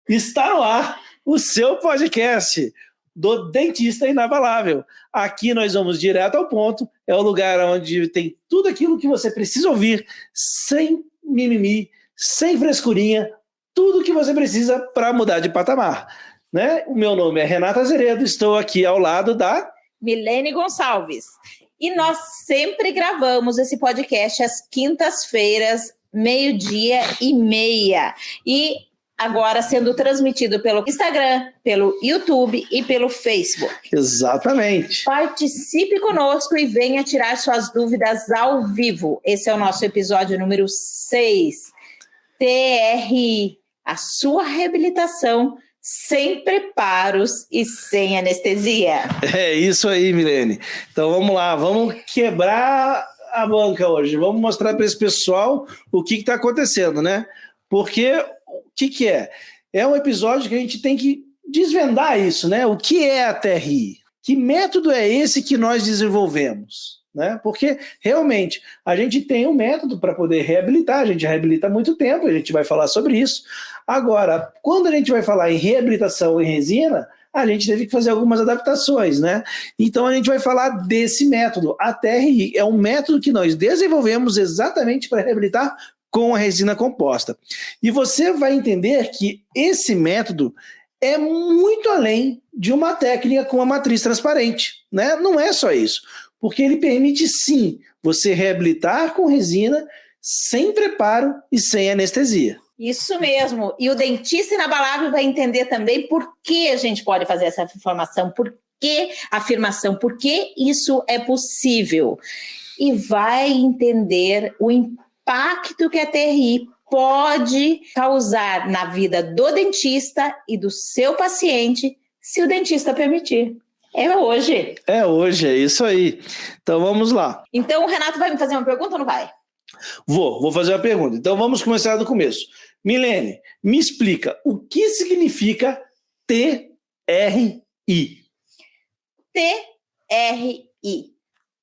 Está no ar o seu podcast do Dentista Inabalável. Aqui nós vamos direto ao ponto, é o lugar onde tem tudo aquilo que você precisa ouvir, sem mimimi, sem frescurinha, tudo que você precisa para mudar de patamar. Né? O meu nome é Renata Azeredo, estou aqui ao lado da Milene Gonçalves. E nós sempre gravamos esse podcast às quintas-feiras, 12:30. E agora sendo transmitido pelo Instagram, pelo YouTube e pelo Facebook. Exatamente. Participe conosco e venha tirar suas dúvidas ao vivo. Esse é o nosso episódio número 6. TRI, a sua reabilitação sem preparos e sem anestesia. É isso aí, Milene. Então vamos lá, vamos quebrar a banca hoje. Vamos mostrar para esse pessoal o que está acontecendo, né? Porque o que é? É um episódio que a gente tem que desvendar isso, né? O que é a TRI? Que método é esse que nós desenvolvemos? Né? Porque realmente a gente tem um método para poder reabilitar, a gente reabilita há muito tempo, a gente vai falar sobre isso. Agora, quando a gente vai falar em reabilitação em resina, a gente teve que fazer algumas adaptações, né? Então a gente vai falar desse método. A TRI é um método que nós desenvolvemos exatamente para reabilitar com a resina composta. E você vai entender que esse método é muito além de uma técnica com a matriz transparente, né? Não é só isso, porque ele permite sim você reabilitar com resina sem preparo e sem anestesia. Isso mesmo, e o dentista inabalável vai entender também por que a gente pode fazer essa afirmação, por que afirmação, por que isso é possível. E vai entender o impacto que a TRI pode causar na vida do dentista e do seu paciente, se o dentista permitir. É hoje. É hoje, é isso aí. Então vamos lá. Então o Renato vai me fazer uma pergunta ou não vai? Vou fazer uma pergunta. Então vamos começar do começo. Milene, me explica o que significa TRI. TRI,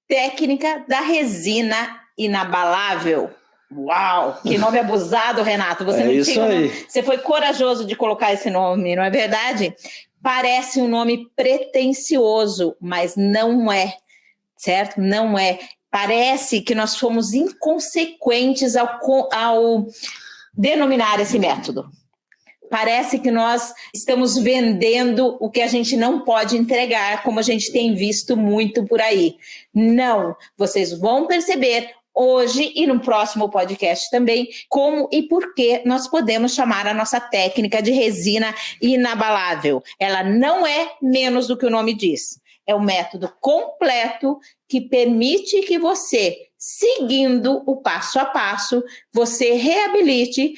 técnica da resina inabalável. Uau, que nome abusado, Renato. Você é isso aí. Você foi corajoso de colocar esse nome, não é verdade? Parece um nome pretensioso, mas não é, certo? Não é. Parece que nós fomos inconsequentes ao denominar esse método. Parece que nós estamos vendendo o que a gente não pode entregar, como a gente tem visto muito por aí. Não, vocês vão perceber hoje e no próximo podcast também, como e por que nós podemos chamar a nossa técnica de resina inabalável. Ela não é menos do que o nome diz. É um método completo que permite que você, seguindo o passo a passo, você reabilite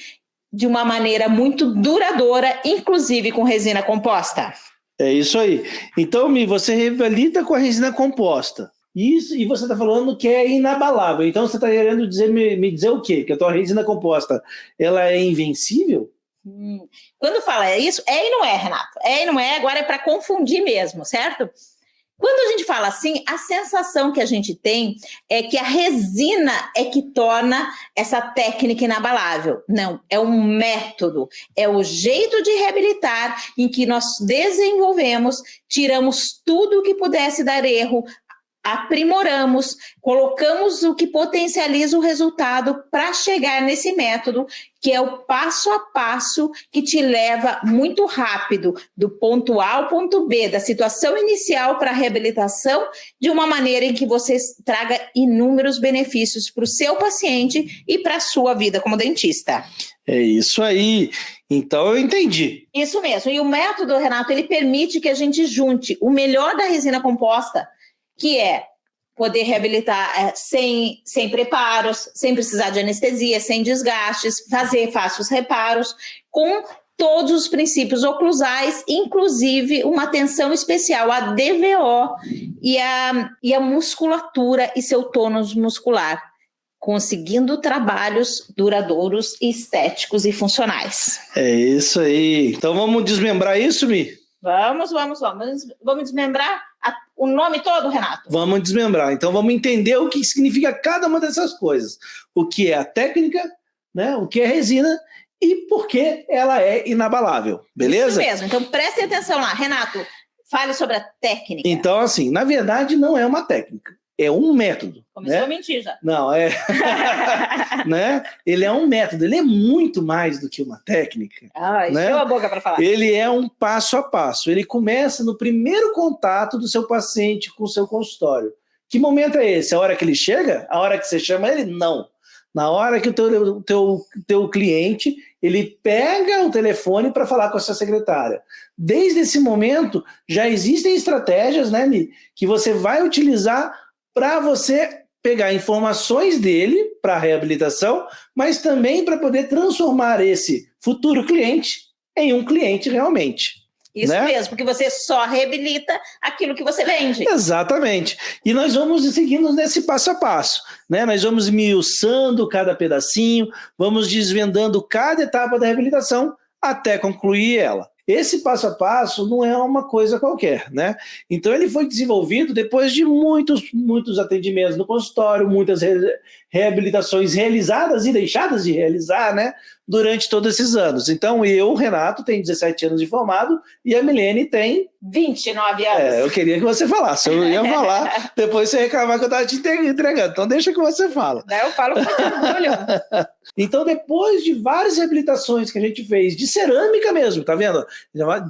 de uma maneira muito duradoura, inclusive com resina composta. É isso aí. Então, Mi, você reabilita com a resina composta. Isso, e você está falando que é inabalável. Então você está querendo me dizer o quê? Que a tua resina composta ela é invencível? Quando fala isso, é e não é, Renato. É e não é, agora é para confundir mesmo, certo? Quando a gente fala assim, a sensação que a gente tem é que a resina é que torna essa técnica inabalável. Não, é um método, é o jeito de reabilitar em que nós desenvolvemos, tiramos tudo o que pudesse dar erro, aprimoramos, colocamos o que potencializa o resultado para chegar nesse método, que é o passo a passo que te leva muito rápido do ponto A ao ponto B, da situação inicial para a reabilitação, de uma maneira em que você traga inúmeros benefícios para o seu paciente e para a sua vida como dentista. É isso aí. Então eu entendi. Isso mesmo. E o método, Renato, ele permite que a gente junte o melhor da resina composta, que é poder reabilitar sem preparos, sem precisar de anestesia, sem desgastes, fazer fáceis reparos, com todos os princípios oclusais, inclusive uma atenção especial à DVO e à musculatura e seu tônus muscular, conseguindo trabalhos duradouros, estéticos e funcionais. É isso aí. Então vamos desmembrar isso, Mi? Vamos desmembrar o nome todo, Renato? Vamos desmembrar. Então vamos entender o que significa cada uma dessas coisas. O que é a técnica, né? O que é resina e porque ela é inabalável, beleza? Isso mesmo, então prestem atenção lá. Renato, fale sobre a técnica. Então, assim, na verdade não é uma técnica, é um método. Começou a mentir já. Não, né? Ele é um método, ele é muito mais do que uma técnica. Encheu a boca para falar. Ele é um passo a passo, ele começa no primeiro contato do seu paciente com o seu consultório. Que momento é esse? A hora que ele chega? A hora que você chama ele? Não. Na hora que o teu cliente, ele pega o telefone para falar com a sua secretária. Desde esse momento, já existem estratégias, né, Mi, que você vai utilizar para você pegar informações dele para a reabilitação, mas também para poder transformar esse futuro cliente em um cliente realmente. Isso mesmo, porque você só reabilita aquilo que você vende. Exatamente. E nós vamos seguindo nesse passo a passo, né? Nós vamos esmiuçando cada pedacinho, vamos desvendando cada etapa da reabilitação até concluir ela. Esse passo a passo não é uma coisa qualquer, né? Então ele foi desenvolvido depois de muitos atendimentos no consultório, muitas reabilitações realizadas e deixadas de realizar, né? Durante todos esses anos. Então eu, Renato, tenho 17 anos de formado e a Milene tem 29 anos. Eu queria que você falasse, eu ia falar, depois você reclamar que eu estava te entregando, então deixa que você fala. Eu falo com orgulho. Então, depois de várias reabilitações que a gente fez, de cerâmica mesmo, tá vendo?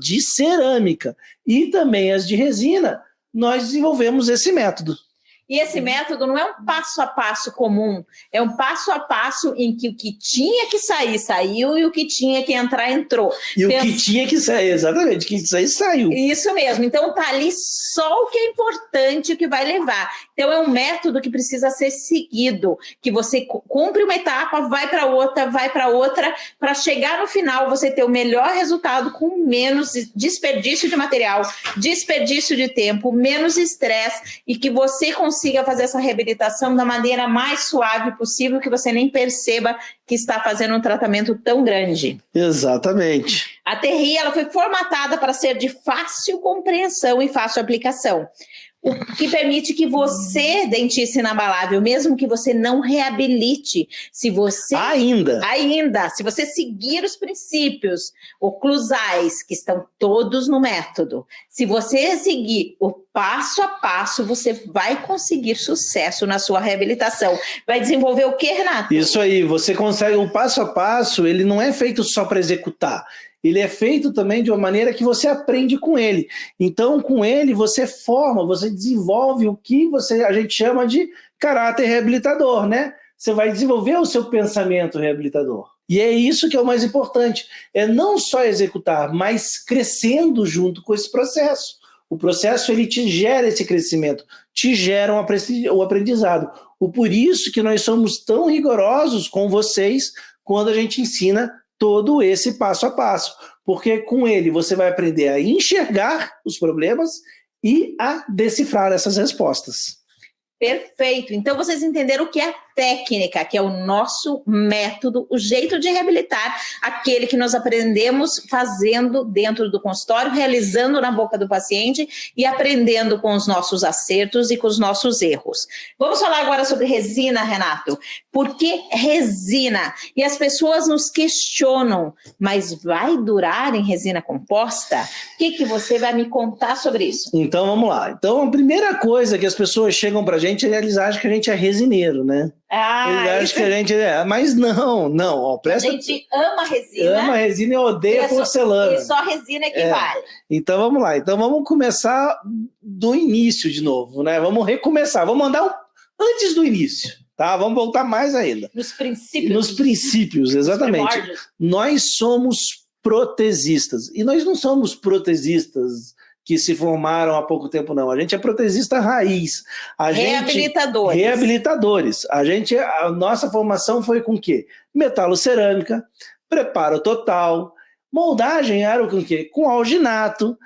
De cerâmica, e também as de resina, nós desenvolvemos esse método. E esse método não é um passo a passo comum, é um passo a passo em que o que tinha que sair, saiu, e o que tinha que entrar, entrou. E o que tinha que sair, exatamente, o que sair, saiu. Isso mesmo, então tá ali só o que é importante, o que vai levar. Então é um método que precisa ser seguido, que você cumpre uma etapa, vai para outra, para chegar no final você ter o melhor resultado com menos desperdício de material, desperdício de tempo, menos estresse, e que você consiga fazer essa reabilitação da maneira mais suave possível, que você nem perceba que está fazendo um tratamento tão grande. Exatamente. A Terri, ela foi formatada para ser de fácil compreensão e fácil aplicação, o que permite que você, dentista inabalável, mesmo que você não reabilite, se você... se você seguir os princípios oclusais, que estão todos no método, se você seguir o passo a passo, você vai conseguir sucesso na sua reabilitação. Vai desenvolver o que, Renato? Isso aí, você consegue, o passo a passo, ele não é feito só para executar. Ele é feito também de uma maneira que você aprende com ele. Então, com ele, você forma, você desenvolve o que a gente chama de caráter reabilitador, né? Você vai desenvolver o seu pensamento reabilitador. E é isso que é o mais importante. É não só executar, mas crescendo junto com esse processo. O processo, ele te gera esse crescimento, te gera um aprendizado. Por isso que nós somos tão rigorosos com vocês quando a gente ensina todo esse passo a passo, porque com ele você vai aprender a enxergar os problemas e a decifrar essas respostas. Perfeito, então vocês entenderam o que é técnica, que é o nosso método, o jeito de reabilitar, aquele que nós aprendemos fazendo dentro do consultório, realizando na boca do paciente e aprendendo com os nossos acertos e com os nossos erros. Vamos falar agora sobre resina, Renato. Por que resina? E as pessoas nos questionam, mas vai durar em resina composta? O que você vai me contar sobre isso? Então vamos lá. Então a primeira coisa que as pessoas chegam pra gente é eles acham que a gente é resineiro, né? Eles acham que a gente mas não, ó, presta... A gente ama resina. Ama resina e odeia porcelana. E só resina é que vale. Então vamos lá, então vamos começar do início de novo, né? Vamos recomeçar, vamos andar antes do início, tá? Vamos voltar mais ainda. Nos princípios. Nos princípios, exatamente. Nós somos protesistas, e nós não somos protesistas que se formaram há pouco tempo, não. A gente é protesista raiz. Reabilitadores. A nossa formação foi com o quê? Metalocerâmica, preparo total, moldagem era com o quê? Com alginato,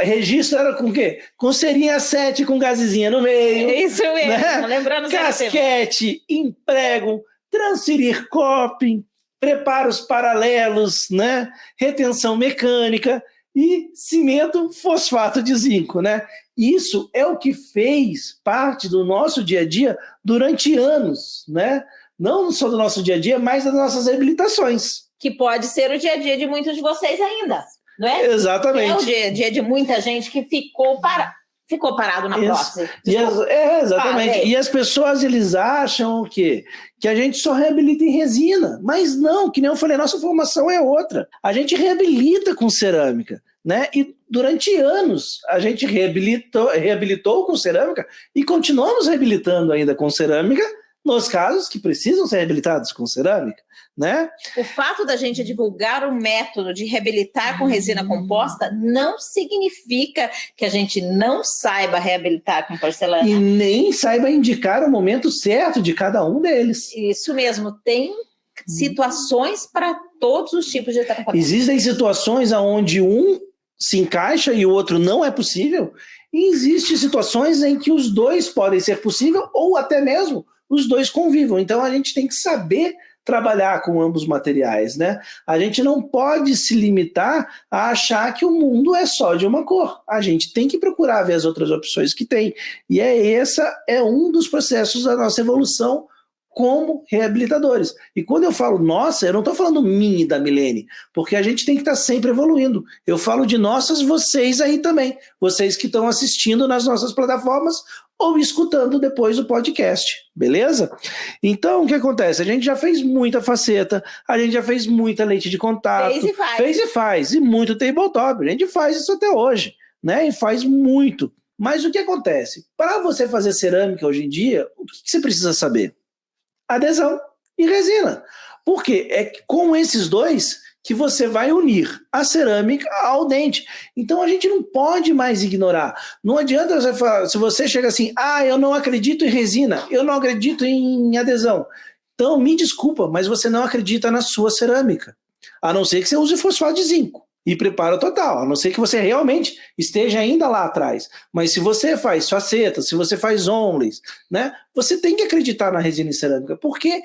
registro era com o quê? Com cerinha 7 com gazezinha no meio. Isso mesmo, né? Lembrando casquete, emprego, transferir coping, preparos paralelos, né? Retenção mecânica e cimento fosfato de zinco, né? Isso é o que fez parte do nosso dia a dia durante anos, né? Não só do nosso dia a dia, mas das nossas reabilitações. que pode ser o dia a dia de muitos de vocês ainda, não é? Exatamente. É o dia a dia de muita gente que ficou parado na prótese. Exatamente. E as pessoas, eles acham o quê? Que a gente só reabilita em resina. Mas não, que nem eu falei, nossa formação é outra. A gente reabilita com cerâmica, né? E durante anos a gente reabilitou com cerâmica e continuamos reabilitando ainda com cerâmica nos casos que precisam ser reabilitados com cerâmica, né? O fato da gente divulgar o método de reabilitar com resina composta não significa que a gente não saiba reabilitar com porcelana. E nem saiba indicar o momento certo de cada um deles. Isso mesmo, tem situações para todos os tipos de tratamento. Existem situações onde um se encaixa e o outro não é possível, e existem situações em que os dois podem ser possível ou até mesmo os dois convivam. Então a gente tem que saber trabalhar com ambos materiais, né? A gente não pode se limitar a achar que o mundo é só de uma cor. A gente tem que procurar ver as outras opções que tem. E essa é um dos processos da nossa evolução como reabilitadores. E quando eu falo nossa, eu não estou falando minha e da Milene, porque a gente tem que estar sempre evoluindo. Eu falo de nossas, vocês aí também, vocês que estão assistindo nas nossas plataformas ou escutando depois o podcast, beleza? Então, o que acontece? A gente já fez muita faceta, a gente já fez muita lente de contato. Fez e faz, e muito tabletop. A gente faz isso até hoje, né? E faz muito. Mas o que acontece? Para você fazer cerâmica hoje em dia, o que você precisa saber? Adesão e resina. Por quê? É com esses dois que você vai unir a cerâmica ao dente. Então a gente não pode mais ignorar. Não adianta você falar, se você chega assim, eu não acredito em resina, eu não acredito em adesão. Então me desculpa, mas você não acredita na sua cerâmica. A não ser que você use fosfato de zinco e preparo total, a não ser que você realmente esteja ainda lá atrás. Mas se você faz facetas, se você faz onleys, né, você tem que acreditar na resina e cerâmica. Por quê?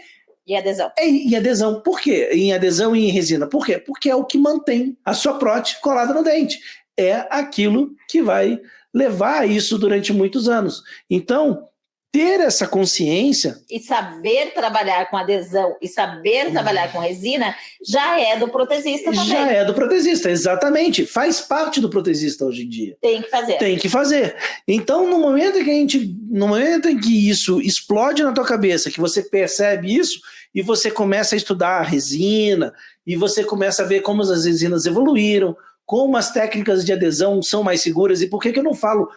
E adesão. E adesão. Por quê? Em adesão e em resina. Por quê? Porque é o que mantém a sua prótese colada no dente. É aquilo que vai levar a isso durante muitos anos. Então, ter essa consciência... E saber trabalhar com adesão e saber trabalhar com resina já é do protesista também. Já é do protesista, exatamente. Faz parte do protesista hoje em dia. Tem que fazer. Tem que fazer. Então, no momento em que isso explode na tua cabeça, que você percebe isso, e você começa a estudar a resina, e você começa a ver como as resinas evoluíram, como as técnicas de adesão são mais seguras. E por que eu não falo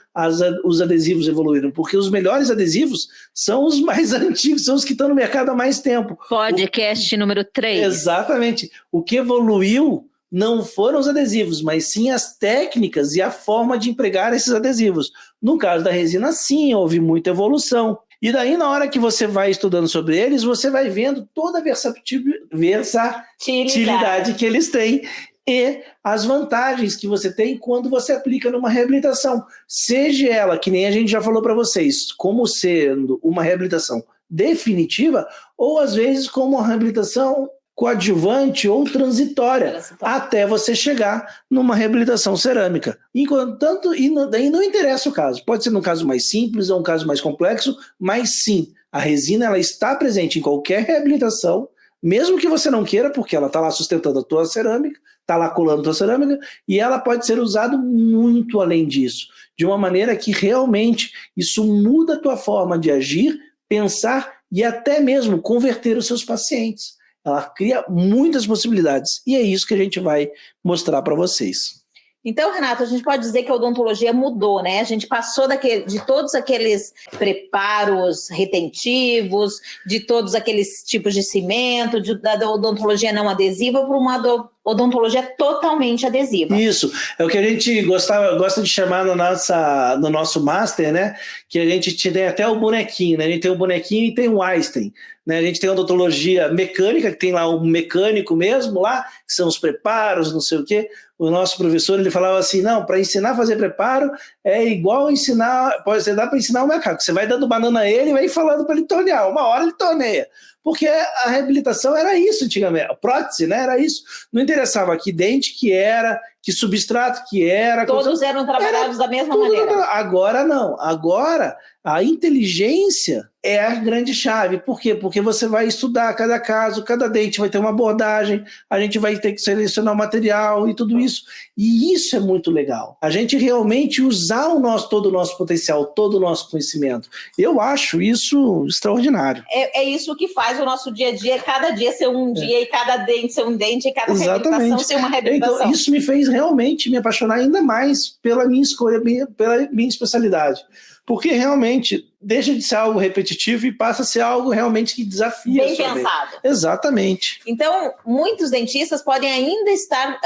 os adesivos evoluíram? Porque os melhores adesivos são os mais antigos, são os que estão no mercado há mais tempo. Podcast número 3. Exatamente. O que evoluiu não foram os adesivos, mas sim as técnicas e a forma de empregar esses adesivos. No caso da resina, sim, houve muita evolução. E daí, na hora que você vai estudando sobre eles, você vai vendo toda a versatilidade que eles têm e as vantagens que você tem quando você aplica numa reabilitação. Seja ela, que nem a gente já falou para vocês, como sendo uma reabilitação definitiva, ou às vezes como uma reabilitação coadjuvante ou transitória, até você chegar numa reabilitação cerâmica. Enquanto, e daí não interessa o caso, pode ser num caso mais simples ou um caso mais complexo, mas sim, a resina ela está presente em qualquer reabilitação, mesmo que você não queira, porque ela está lá sustentando a tua cerâmica, está lá colando a tua cerâmica, e ela pode ser usada muito além disso, de uma maneira que realmente isso muda a tua forma de agir, pensar e até mesmo converter os seus pacientes. Ela cria muitas possibilidades, e é isso que a gente vai mostrar para vocês. Então, Renato, a gente pode dizer que a odontologia mudou, né? A gente passou de todos aqueles preparos retentivos, de todos aqueles tipos de cimento, da odontologia não adesiva para uma odontologia totalmente adesiva. Isso, é o que a gente gosta de chamar no nosso master, né? Que a gente tem até o bonequinho, né? A gente tem o bonequinho e tem o Einstein, né? A gente tem a odontologia mecânica, que tem lá o mecânico mesmo lá, que são os preparos, não sei o quê. O nosso professor, ele falava assim, não, para ensinar a fazer preparo é igual ensinar, dá para ensinar o macaco. Você vai dando banana a ele e vai falando para ele tornear. Uma hora ele torneia. Porque a reabilitação era isso antigamente, a prótese, né, era isso. Não interessava que dente que era, que substrato que era. Todos eram trabalhados da mesma maneira. Agora não. Agora a inteligência é a grande chave. Por quê? Porque você vai estudar cada caso, cada dente vai ter uma abordagem, a gente vai ter que selecionar o material e tudo isso. E isso é muito legal. A gente realmente usar todo o nosso potencial, todo o nosso conhecimento. Eu acho isso extraordinário. É isso que faz o nosso dia a dia, cada dia ser um dia, e cada dente ser um dente, e cada reabilitação ser uma reabilitação. Então, isso me fez realmente me apaixonar ainda mais pela minha escolha, pela minha especialidade. Porque realmente deixa de ser algo repetitivo e passa a ser algo realmente que desafia. Bem pensado. Exatamente. Então, muitos dentistas podem ainda estar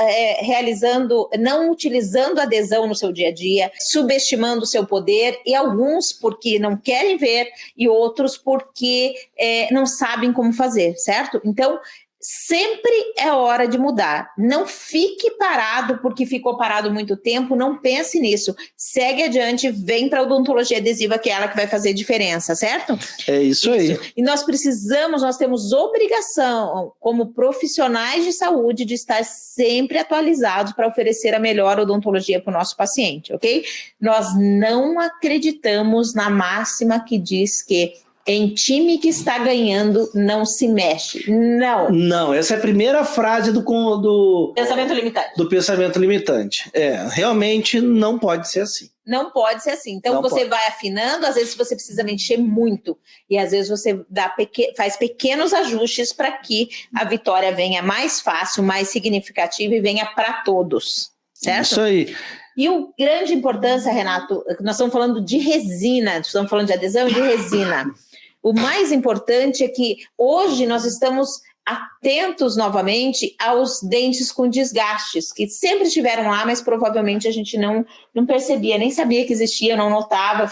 não utilizando adesão no seu dia a dia, subestimando o seu poder, e alguns porque não querem ver e outros porque não sabem como fazer, certo? Então, sempre é hora de mudar. Não fique parado porque ficou parado muito tempo, não pense nisso. Segue adiante, vem para a odontologia adesiva, que é ela que vai fazer diferença, certo? É isso aí. E nós temos obrigação, como profissionais de saúde, de estar sempre atualizados para oferecer a melhor odontologia para o nosso paciente, ok? Nós não acreditamos na máxima que diz que em time que está ganhando, não se mexe. Não. Não, essa é a primeira frase do pensamento limitante. Do pensamento limitante. Realmente não pode ser assim. Não pode ser assim. Então você vai afinando, às vezes você precisa mexer muito, e às vezes você faz pequenos ajustes para que a vitória venha mais fácil, mais significativa e venha para todos. Certo? Isso aí. E o grande importância, Renato, nós estamos falando de resina, estamos falando de adesão e de resina. O mais importante é que hoje nós estamos atentos novamente aos dentes com desgastes, que sempre estiveram lá, mas provavelmente a gente não percebia, nem sabia que existia, não notava,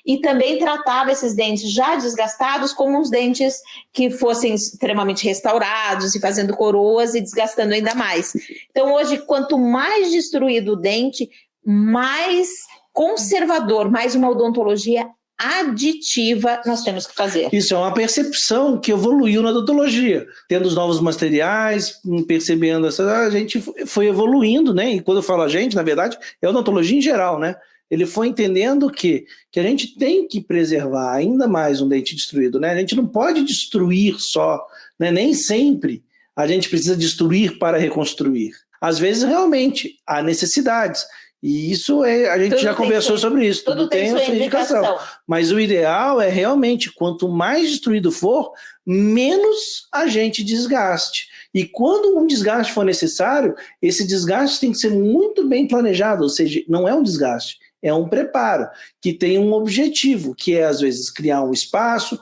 e também tratava esses dentes já desgastados como uns dentes que fossem extremamente restaurados e fazendo coroas e desgastando ainda mais. Então hoje, quanto mais destruído o dente, mais conservador, mais uma odontologia aditiva nós temos que fazer. Isso é uma percepção que evoluiu na odontologia, tendo os novos materiais, percebendo a gente foi evoluindo, né? E quando eu falo a gente, na verdade, é a odontologia em geral, né? Ele foi entendendo que a gente tem que preservar ainda mais um dente destruído, né? A gente não pode destruir só, né? Nem sempre a gente precisa destruir para reconstruir. Às vezes, realmente, há necessidades. E isso a gente já conversou sobre isso. Tudo tem sua indicação. Mas o ideal é realmente, quanto mais destruído for, menos a gente desgaste. E quando um desgaste for necessário, esse desgaste tem que ser muito bem planejado, ou seja, não é um desgaste, é um preparo, que tem um objetivo, que é, às vezes, criar um espaço,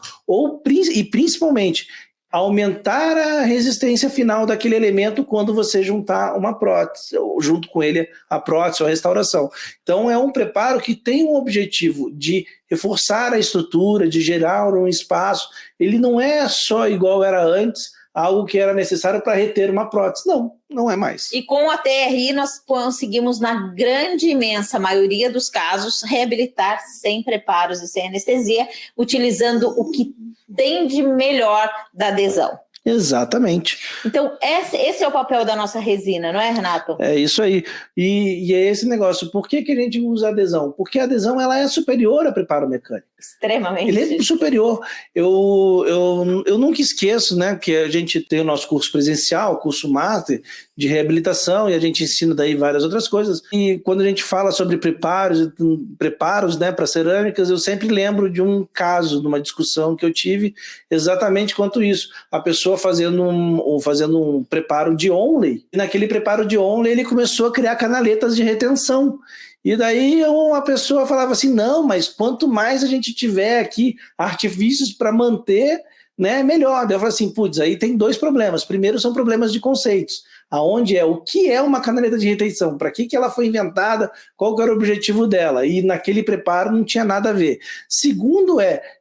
e principalmente aumentar a resistência final daquele elemento quando você juntar uma prótese, ou junto com ele a prótese ou a restauração. Então é um preparo que tem um objetivo de reforçar a estrutura, de gerar um espaço. Ele não é só igual era antes, algo que era necessário para reter uma prótese. Não é mais. E com a TRI nós conseguimos, na grande, imensa maioria dos casos, reabilitar sem preparos e sem anestesia, utilizando o que tem de melhor da adesão. Exatamente. Então, esse é o papel da nossa resina, não é, Renato? É isso aí. E é esse negócio. Por que a gente usa adesão? Porque a adesão ela é superior ao preparo mecânico. Extremamente. Ele é superior. Eu nunca esqueço, né, que a gente tem o nosso curso presencial, curso master de reabilitação, e a gente ensina daí várias outras coisas. E quando a gente fala sobre preparos, né, para cerâmicas, eu sempre lembro de um caso, de uma discussão que eu tive exatamente quanto isso. A pessoa fazendo um preparo de onley, e naquele preparo de onley ele começou a criar canaletas de retenção. E daí uma pessoa falava assim, não, mas quanto mais a gente tiver aqui artifícios para manter, né, melhor. Daí eu falei assim, putz, aí tem dois problemas. Primeiro são problemas de conceitos, aonde o que é uma canaleta de retenção, para que ela foi inventada, qual que era o objetivo dela, e naquele preparo não tinha nada a ver. Segundo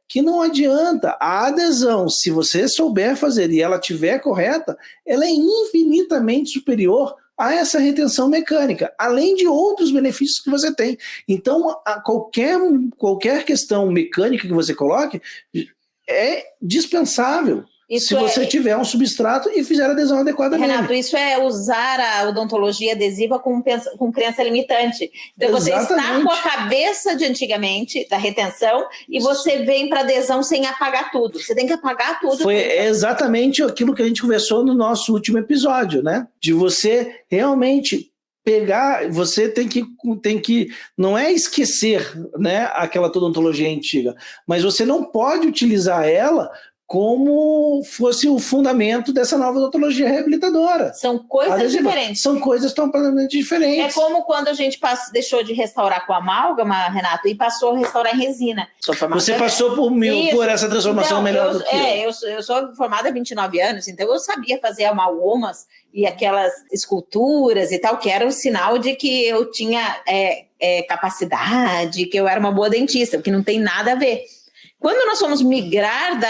que não adianta, a adesão, se você souber fazer e ela estiver correta, ela é infinitamente superior a essa retenção mecânica, além de outros benefícios que você tem. Então, qualquer questão mecânica que você coloque é dispensável. se você tiver um substrato e fizer a adesão adequada Renato, nele. isso é usar a odontologia adesiva com crença limitante. Então, você está com a cabeça de antigamente, da retenção, e você vem para adesão sem apagar tudo. Você tem que apagar tudo. Foi exatamente aquilo que a gente conversou no nosso último episódio, né? De você realmente pegar, você tem que não é esquecer, né, aquela odontologia antiga, mas você não pode utilizar ela como fosse o fundamento dessa nova odontologia reabilitadora. São coisas diferentes. São coisas completamente diferentes. É como quando a gente deixou de restaurar com amálgama, Renato, e passou a restaurar em resina. Você passou por essa transformação então, melhor do que eu sou formada há 29 anos, então eu sabia fazer amalgamas e aquelas esculturas e tal, que era um sinal de que eu tinha capacidade, que eu era uma boa dentista, porque não tem nada a ver. Quando nós fomos migrar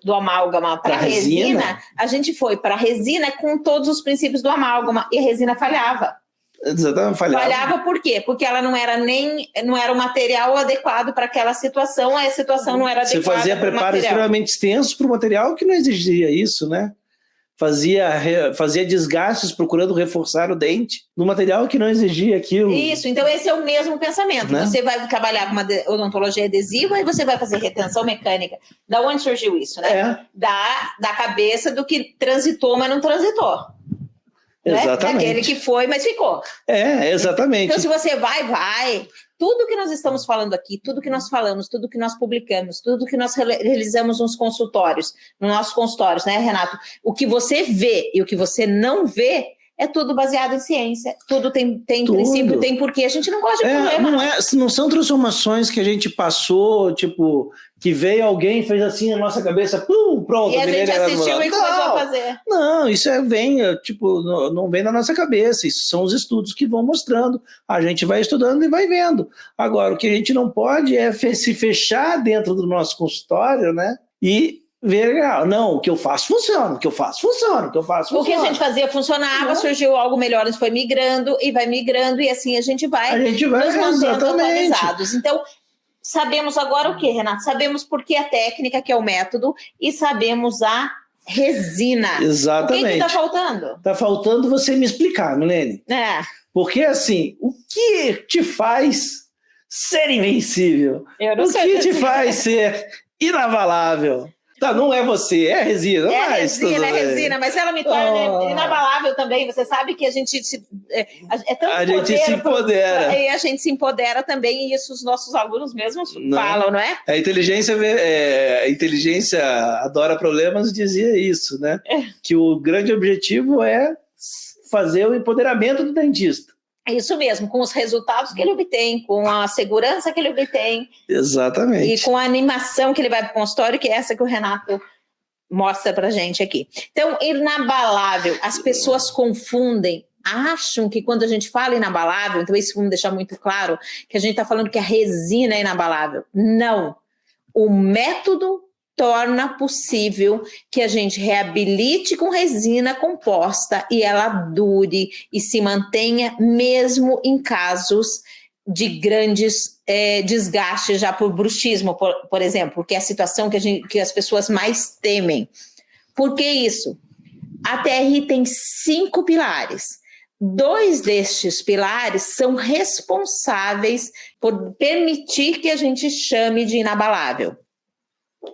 do amálgama para a resina, a gente foi para a resina com todos os princípios do amálgama e a resina falhava. Exatamente, falhava por quê? Porque ela não era um material adequado para aquela situação, a situação não era adequada. Você fazia preparo extremamente extenso para o material que não exigia isso, né? Fazia desgastes procurando reforçar o dente no material que não exigia aquilo. Isso, então esse é o mesmo pensamento. Né? Você vai trabalhar com uma odontologia adesiva e você vai fazer retenção mecânica. Da onde surgiu isso, né? Da cabeça do que transitou, mas não transitou. Exatamente. Daquele que foi, mas ficou. Exatamente. Então, se você vai. Tudo que nós estamos falando aqui, tudo que nós falamos, tudo que nós publicamos, tudo que nós realizamos nos nossos consultórios, né, Renato? O que você vê e o que você não vê é tudo baseado em ciência. Tudo tem princípio, tem porquê. A gente não gosta de problema. Não são transformações que a gente passou, tipo, que veio alguém, fez assim na nossa cabeça, pronto. E a gente assistiu e começou a fazer. Não, isso não vem da nossa cabeça. Isso são os estudos que vão mostrando. A gente vai estudando e vai vendo. Agora, o que a gente não pode é se fechar dentro do nosso consultório, né? E ver, não, o que eu faço funciona, o que eu faço funciona, o que eu faço funciona. O que a gente fazia funcionava, surgiu algo melhor, a gente foi migrando, e assim a gente vai nos mantendo atualizados. Então, sabemos agora o que, Renato? Sabemos por que a técnica, que é o método, e sabemos a resina. Exatamente. O que está faltando? Está faltando você me explicar, Milene. Porque, assim, o que te faz ser invencível? O que te faz ser inabalável? Tá, não é você, é a resina. É resina, mas ela me torna inabalável também. Você sabe que a gente se empodera. E a gente se empodera também, e isso os nossos alunos mesmos falam, não é? A inteligência adora problemas, dizia isso, né? Que o grande objetivo é fazer o empoderamento do dentista. Isso mesmo, com os resultados que ele obtém, com a segurança que ele obtém. Exatamente. E com a animação que ele vai para o consultório, que é essa que o Renato mostra para a gente aqui. Então, inabalável, as pessoas confundem, acham que quando a gente fala inabalável, então isso vamos deixar muito claro, que a gente está falando que a resina é inabalável. Não. O método torna possível que a gente reabilite com resina composta e ela dure e se mantenha mesmo em casos de grandes desgastes já por bruxismo, por exemplo, que é a situação que as pessoas mais temem. Por que isso? A TRI tem 5 pilares. 2 destes pilares são responsáveis por permitir que a gente chame de inabalável.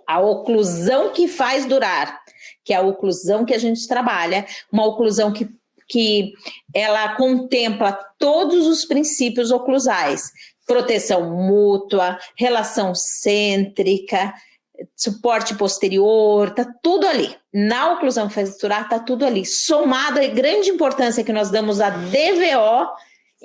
A oclusão que faz durar, que é a oclusão que a gente trabalha, uma oclusão que ela contempla todos os princípios oclusais, proteção mútua, relação cêntrica, suporte posterior, tá tudo ali. Na oclusão que faz durar, tá tudo ali. Somado à grande importância que nós damos à DVO,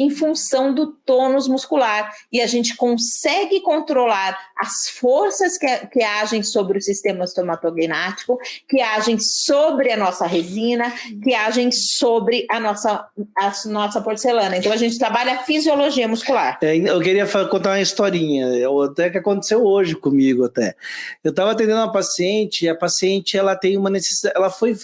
em função do tônus muscular, e a gente consegue controlar as forças que agem sobre o sistema estomatognático, que agem sobre a nossa resina, que agem sobre a nossa porcelana. Então, a gente trabalha a fisiologia muscular. Eu queria contar uma historinha, até que aconteceu hoje comigo até. Eu estava atendendo uma paciente, e a paciente ela tem uma necessidade,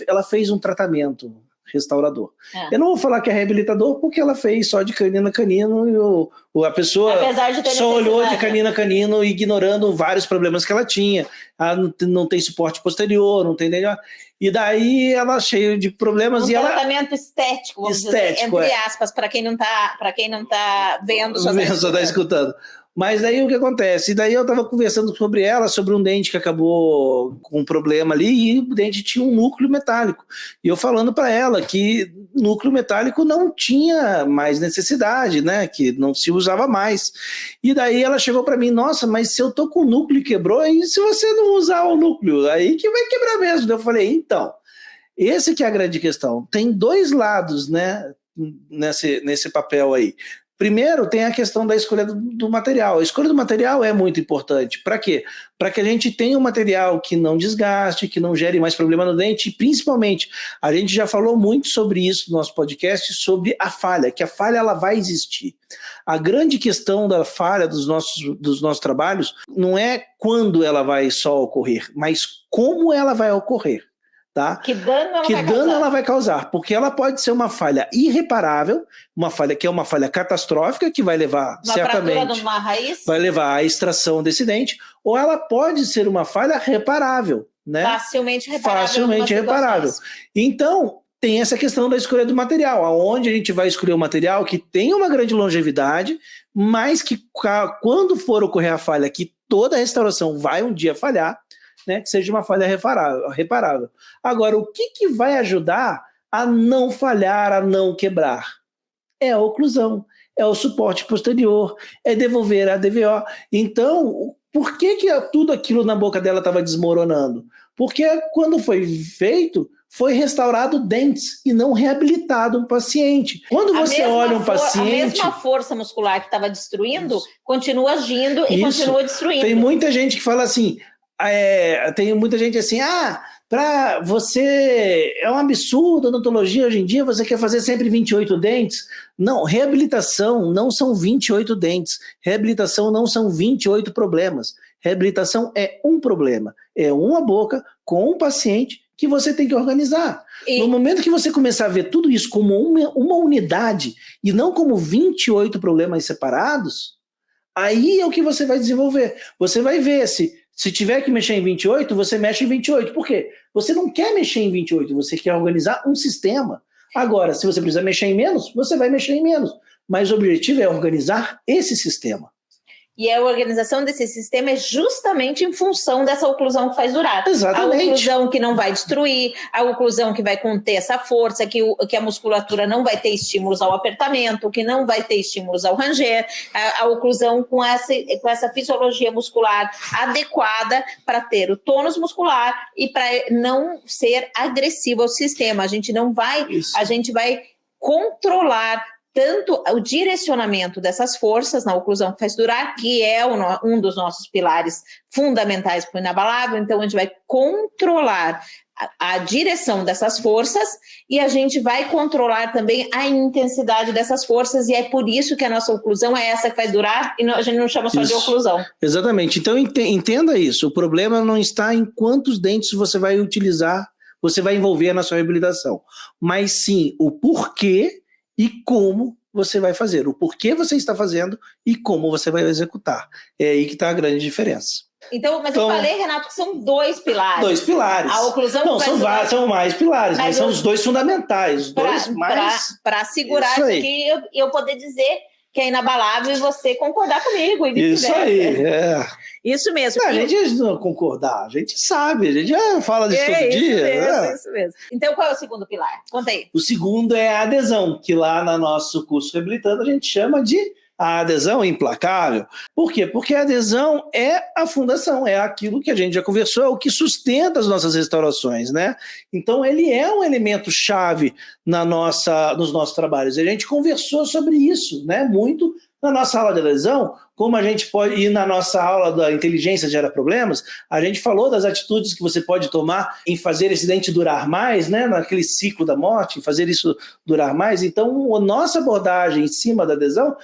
ela fez um tratamento restaurador. Eu não vou falar que é reabilitador porque ela fez só de canino a canino e a pessoa só olhou de canino a canino, ignorando vários problemas que ela tinha. Ela não tem suporte posterior, não tem nem... E daí ela cheia de problemas. Tratamento estético, vamos dizer, entre aspas, para quem não tá vendo, só está escutando. Mas daí o que acontece? E daí eu estava conversando sobre ela, sobre um dente que acabou com um problema ali, e o dente tinha um núcleo metálico. E eu falando para ela que núcleo metálico não tinha mais necessidade, né? Que não se usava mais. E daí ela chegou para mim, nossa, mas se eu tô com o núcleo e quebrou, e se você não usar o núcleo? Aí que vai quebrar mesmo. Eu falei, então, esse que é a grande questão. Tem dois lados, né? Nesse papel aí. Primeiro, tem a questão da escolha do material. A escolha do material é muito importante. Para quê? Para que a gente tenha um material que não desgaste, que não gere mais problema no dente. E, principalmente, a gente já falou muito sobre isso no nosso podcast, sobre a falha, que a falha ela vai existir. A grande questão da falha dos nossos trabalhos não é quando ela vai só ocorrer, mas como ela vai ocorrer. Tá? Que dano ela vai causar? Porque ela pode ser uma falha irreparável, uma falha que é uma falha catastrófica, que vai levar, certamente, numa raiz? Vai levar à extração desse dente, ou ela pode ser uma falha reparável, né? Facilmente reparável. Então, tem essa questão da escolha do material, aonde a gente vai escolher um material que tem uma grande longevidade, mas que quando for ocorrer a falha, que toda a restauração vai um dia falhar, né, que seja uma falha reparável. Agora, o que vai ajudar a não falhar, a não quebrar? É a oclusão, é o suporte posterior, é devolver a DVO. Então, por que tudo aquilo na boca dela estava desmoronando? Porque quando foi feito, foi restaurado dentes e não reabilitado um paciente. Quando você olha um paciente... A mesma força muscular que estava destruindo, continua agindo e continua destruindo. Tem muita gente que fala assim... tem muita gente assim, para você é um absurdo a odontologia hoje em dia, você quer fazer sempre 28 dentes? Não, reabilitação não são 28 dentes, reabilitação não são 28 problemas, reabilitação é um problema, é uma boca com um paciente que você tem que organizar. No momento que você começar a ver tudo isso como uma unidade e não como 28 problemas separados, aí é o que você vai desenvolver. Você vai ver se tiver que mexer em 28, você mexe em 28. Por quê? Você não quer mexer em 28, você quer organizar um sistema. Agora, se você precisa mexer em menos, você vai mexer em menos. Mas o objetivo é organizar esse sistema. E a organização desse sistema é justamente em função dessa oclusão que faz durar. Exatamente. A oclusão que não vai destruir, a oclusão que vai conter essa força, que a musculatura não vai ter estímulos ao apertamento, que não vai ter estímulos ao ranger, a oclusão com essa fisiologia muscular adequada para ter o tônus muscular e para não ser agressivo ao sistema. A gente vai controlar tanto o direcionamento dessas forças na oclusão que faz durar, que é um dos nossos pilares fundamentais para o inabalável. Então, a gente vai controlar a direção dessas forças e a gente vai controlar também a intensidade dessas forças, e é por isso que a nossa oclusão é essa que faz durar, e a gente não chama só de oclusão. Exatamente. Então, entenda isso. O problema não está em quantos dentes você vai utilizar, você vai envolver na sua reabilitação, mas sim o porquê e como você vai fazer, o porquê você está fazendo e como você vai executar. É aí que está a grande diferença. Então, eu falei, Renato, que são 2 pilares. 2 pilares. A oclusão não, são mais pilares, mas são os 2 fundamentais. Para segurar isso aqui, eu poder dizer que é inabalável e você concordar comigo. E isso aí, Isso mesmo. Não, a gente não concordar, a gente sabe, a gente já fala disso todo dia. Isso mesmo. Então, qual é o segundo pilar? Conta aí. O segundo é a adesão, que lá no nosso curso Reabilitando a gente chama de a adesão implacável. Por quê? Porque a adesão é a fundação, é aquilo que a gente já conversou, é o que sustenta as nossas restaurações, né? Então, ele é um elemento chave nos nossos trabalhos. A gente conversou sobre isso, né? Muito na nossa aula de adesão, como a gente pode, e na nossa aula da inteligência gera problemas, a gente falou das atitudes que você pode tomar em fazer esse dente durar mais, né, naquele ciclo da morte, em fazer isso durar mais. Então, a nossa abordagem em cima da adesão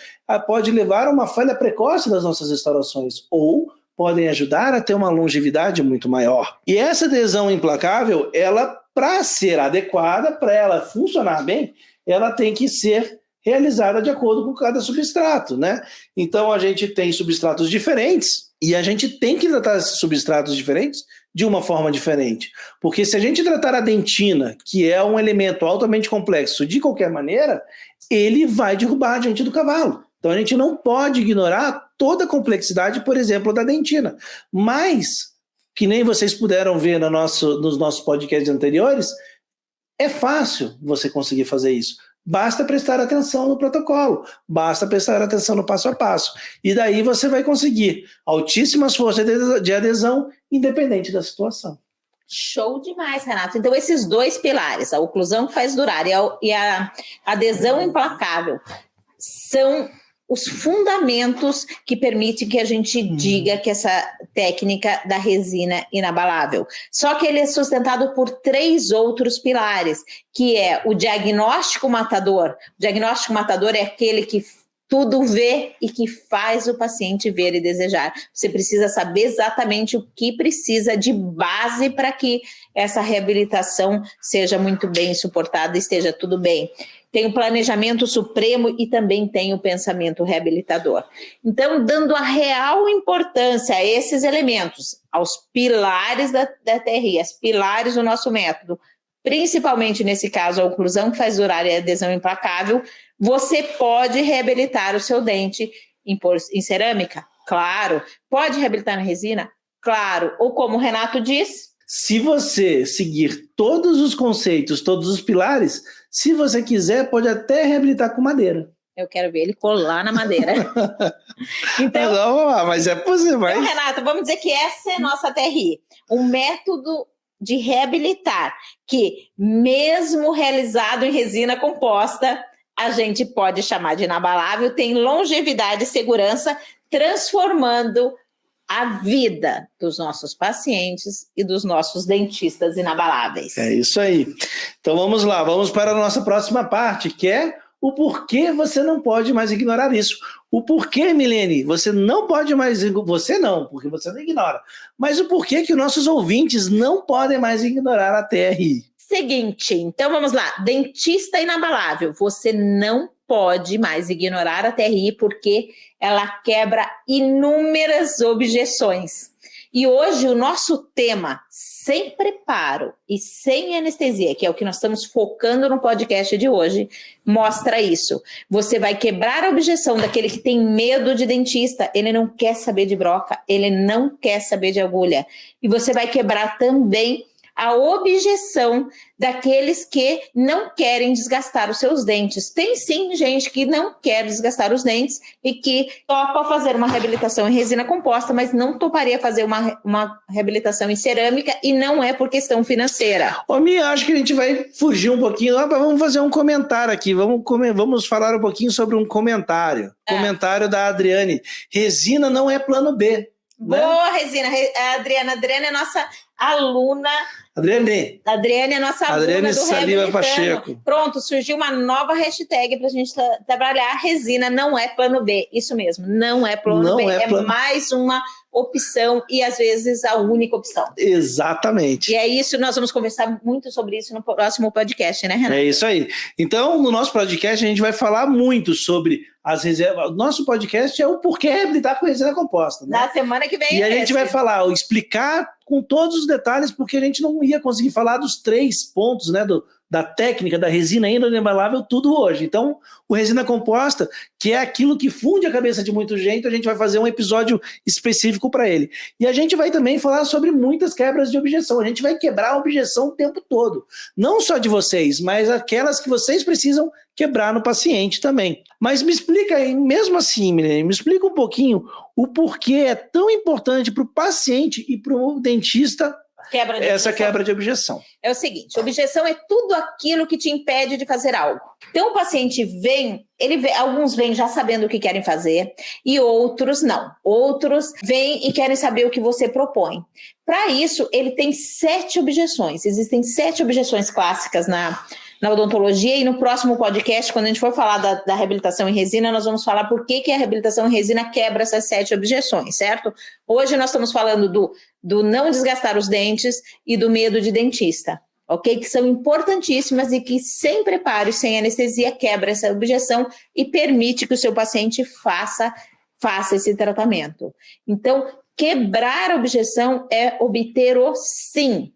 pode levar a uma falha precoce das nossas restaurações, ou podem ajudar a ter uma longevidade muito maior. E essa adesão implacável, ela para ser adequada, para ela funcionar bem, ela tem que ser realizada de acordo com cada substrato, né? Então, a gente tem substratos diferentes e a gente tem que tratar esses substratos diferentes de uma forma diferente. Porque se a gente tratar a dentina, que é um elemento altamente complexo, de qualquer maneira, ele vai derrubar a gente do cavalo. Então, a gente não pode ignorar toda a complexidade, por exemplo, da dentina. Mas, que nem vocês puderam ver nos nossos podcasts anteriores, é fácil você conseguir fazer isso. Basta prestar atenção no protocolo, basta prestar atenção no passo a passo. E daí você vai conseguir altíssimas forças de adesão, independente da situação. Show demais, Renato. Então, esses dois pilares, a oclusão que faz durar e a adesão implacável, são os fundamentos que permitem que a gente diga que essa técnica da resina inabalável. Só que ele é sustentado por 3 outros pilares, que é o diagnóstico matador. O diagnóstico matador é aquele que tudo vê e que faz o paciente ver e desejar. Você precisa saber exatamente o que precisa de base para que essa reabilitação seja muito bem suportada e esteja tudo bem. Tem o planejamento supremo e também tem o pensamento reabilitador. Então, dando a real importância a esses elementos, aos pilares da TRI, as pilares do nosso método, principalmente nesse caso a oclusão que faz durar e a adesão implacável, você pode reabilitar o seu dente em cerâmica? Claro. Pode reabilitar na resina? Claro. Ou como o Renato diz... Se você seguir todos os conceitos, todos os pilares, se você quiser, pode até reabilitar com madeira. Eu quero ver ele colar na madeira. Então, não, mas é possível. Então, Renato, vamos dizer que essa é a nossa TRI. Um método de reabilitar que, mesmo realizado em resina composta, a gente pode chamar de inabalável, tem longevidade e segurança, transformando a vida dos nossos pacientes e dos nossos dentistas inabaláveis. É isso aí. Então vamos lá, vamos para a nossa próxima parte, que é o porquê você não pode mais ignorar isso. O porquê, Milene, você não pode mais... Você não, porque você não ignora. Mas o porquê que os nossos ouvintes não podem mais ignorar a TRI. Seguinte, então vamos lá. Dentista inabalável, você não pode mais ignorar a TRI porque ela quebra inúmeras objeções. E hoje o nosso tema, sem preparo e sem anestesia, que é o que nós estamos focando no podcast de hoje, mostra isso. Você vai quebrar a objeção daquele que tem medo de dentista, ele não quer saber de broca, ele não quer saber de agulha. E você vai quebrar também a objeção daqueles que não querem desgastar os seus dentes. Tem sim gente que não quer desgastar os dentes e que topa fazer uma reabilitação em resina composta, mas não toparia fazer uma reabilitação em cerâmica e não é por questão financeira. Ô, Mia, acho que a gente vai fugir um pouquinho, vamos fazer um comentário aqui, vamos falar um pouquinho sobre um comentário. Comentário da Adriane. Resina não é plano B. Boa, né? Resina. A Adriana é nossa aluna. Adriane é nossa aluna do Saliva Pacheco. Pronto, surgiu uma nova hashtag para a gente trabalhar. Resina não é plano B. Isso mesmo, não é plano B. É mais uma opção e às vezes a única opção. Exatamente. E é isso, nós vamos conversar muito sobre isso no próximo podcast, né, Renato? É isso aí. Então, no nosso podcast, a gente vai falar muito sobre as reservas. Nosso podcast é o porquê reabilitar com resina composta. Né? Na semana que vem. E a gente vai falar, explicar com todos os detalhes, porque a gente não ia conseguir falar dos 3 pontos, né, da técnica da resina inabalável, tudo hoje. Então, o resina composta, que é aquilo que funde a cabeça de muito gente, a gente vai fazer um episódio específico para ele. E a gente vai também falar sobre muitas quebras de objeção. A gente vai quebrar a objeção o tempo todo. Não só de vocês, mas aquelas que vocês precisam quebrar no paciente também. Mas me explica aí, mesmo assim, Milene, me explica um pouquinho o porquê é tão importante para o paciente e para o dentista essa quebra de objeção. É o seguinte, objeção é tudo aquilo que te impede de fazer algo. Então o paciente vem, alguns vêm já sabendo o que querem fazer e outros não. Outros vêm e querem saber o que você propõe. Para isso, ele tem 7 objeções. Existem 7 objeções clássicas na odontologia e no próximo podcast, quando a gente for falar da reabilitação em resina, nós vamos falar por que a reabilitação em resina quebra essas 7 objeções, certo? Hoje nós estamos falando do não desgastar os dentes e do medo de dentista, ok? Que são importantíssimas e que sem preparo e sem anestesia quebra essa objeção e permite que o seu paciente faça esse tratamento. Então, quebrar a objeção é obter o sim.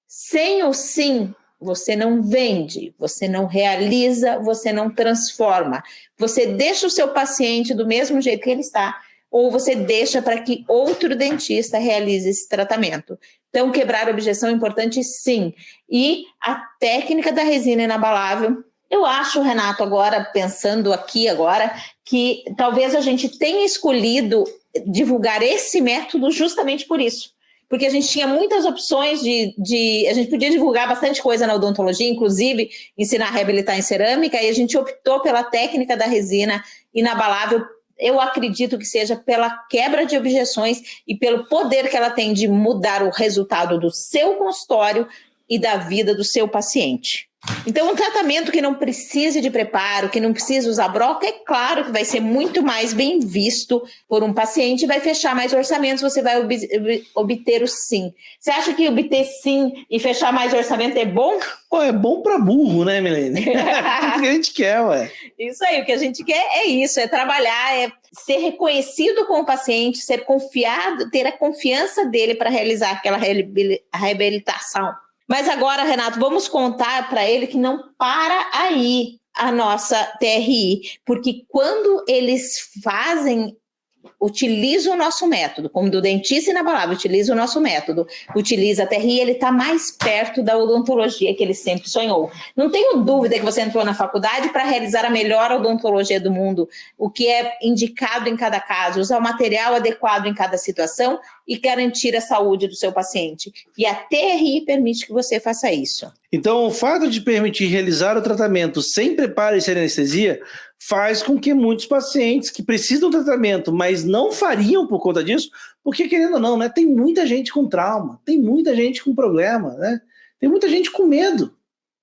Sem o sim, você não vende, você não realiza, você não transforma. Você deixa o seu paciente do mesmo jeito que ele está, ou você deixa para que outro dentista realize esse tratamento. Então, quebrar a objeção é importante, sim. E a técnica da resina inabalável, eu acho, Renato, agora, pensando aqui agora, que talvez a gente tenha escolhido divulgar esse método justamente por isso. Porque a gente tinha muitas opções a gente podia divulgar bastante coisa na odontologia, inclusive ensinar a reabilitar em cerâmica, e a gente optou pela técnica da resina inabalável. Eu acredito que seja pela quebra de objeções e pelo poder que ela tem de mudar o resultado do seu consultório e da vida do seu paciente. Então, um tratamento que não precise de preparo, que não precisa usar broca, é claro que vai ser muito mais bem visto por um paciente, vai fechar mais orçamentos, você vai obter o sim. Você acha que obter sim e fechar mais orçamento é bom? Pô, é bom para burro, né, Milene? Tudo que a gente quer, ué. Isso aí, o que a gente quer é isso, é trabalhar, é ser reconhecido com o paciente, ser confiado, ter a confiança dele para realizar aquela reabilitação. Mas agora, Renato, vamos contar para ele que não para aí a nossa TRI, porque quando eles utilizam o nosso método, como do dentista inabalável, utiliza o nosso método, utiliza a TRI, ele está mais perto da odontologia que ele sempre sonhou. Não tenho dúvida que você entrou na faculdade para realizar a melhor odontologia do mundo, o que é indicado em cada caso, usar o material adequado em cada situação e garantir a saúde do seu paciente. E a TRI permite que você faça isso. Então, o fato de permitir realizar o tratamento sem preparo e sem anestesia faz com que muitos pacientes que precisam do tratamento, mas não fariam por conta disso, porque, querendo ou não, né, tem muita gente com trauma, tem muita gente com problema, né, tem muita gente com medo,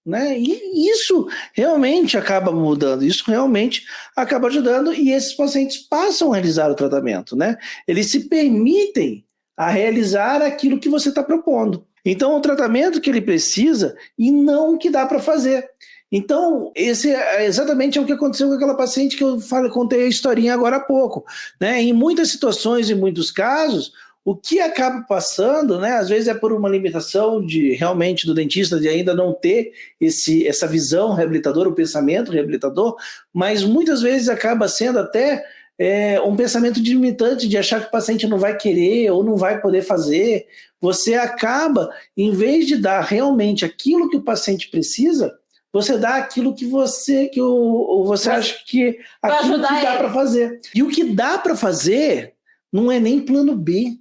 né, e isso realmente acaba mudando, isso realmente acaba ajudando, e esses pacientes passam a realizar o tratamento, né, eles se permitem a realizar aquilo que você está propondo. Então, o tratamento que ele precisa e não o que dá para fazer. Então, esse é exatamente o que aconteceu com aquela paciente que eu contei a historinha agora há pouco, né? Em muitas situações, em muitos casos, o que acaba passando, né, às vezes é por uma limitação realmente do dentista de ainda não ter essa visão reabilitadora, o pensamento reabilitador, mas muitas vezes acaba sendo até um pensamento limitante de achar que o paciente não vai querer ou não vai poder fazer. Você acaba, em vez de dar realmente aquilo que o paciente precisa, você dá aquilo que você acha que aquilo que dá para fazer. E o que dá para fazer não é nem plano B,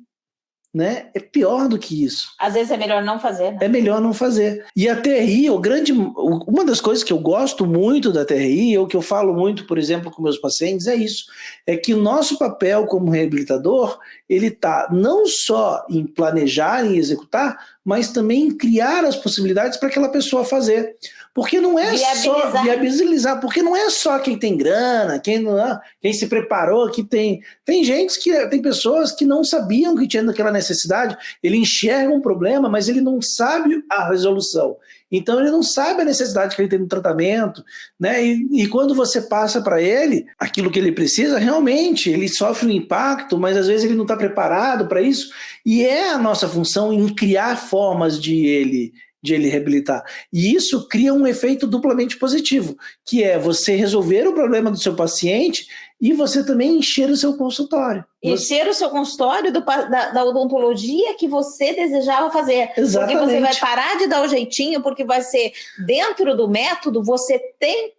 né? É pior do que isso. Às vezes é melhor não fazer, né? É melhor não fazer. E a TRI, uma das coisas que eu gosto muito da TRI, ou que eu falo muito, por exemplo, com meus pacientes, é isso. É que o nosso papel como reabilitador, ele está não só em planejar e executar, mas também em criar as possibilidades para aquela pessoa fazer. Porque não é só viabilizar, porque não é só quem tem grana, quem se preparou, tem pessoas que não sabiam que tinha aquela necessidade, ele enxerga um problema, mas ele não sabe a resolução. Então ele não sabe a necessidade que ele tem no tratamento, né? E quando você passa para ele aquilo que ele precisa, realmente ele sofre um impacto, mas às vezes ele não está preparado para isso, e é a nossa função em criar formas de ele reabilitar. E isso cria um efeito duplamente positivo, que é você resolver o problema do seu paciente e você também encher o seu consultório. Encher o seu consultório da odontologia que você desejava fazer. Exatamente. Porque você vai parar de dar o jeitinho, porque vai ser dentro do método, você tem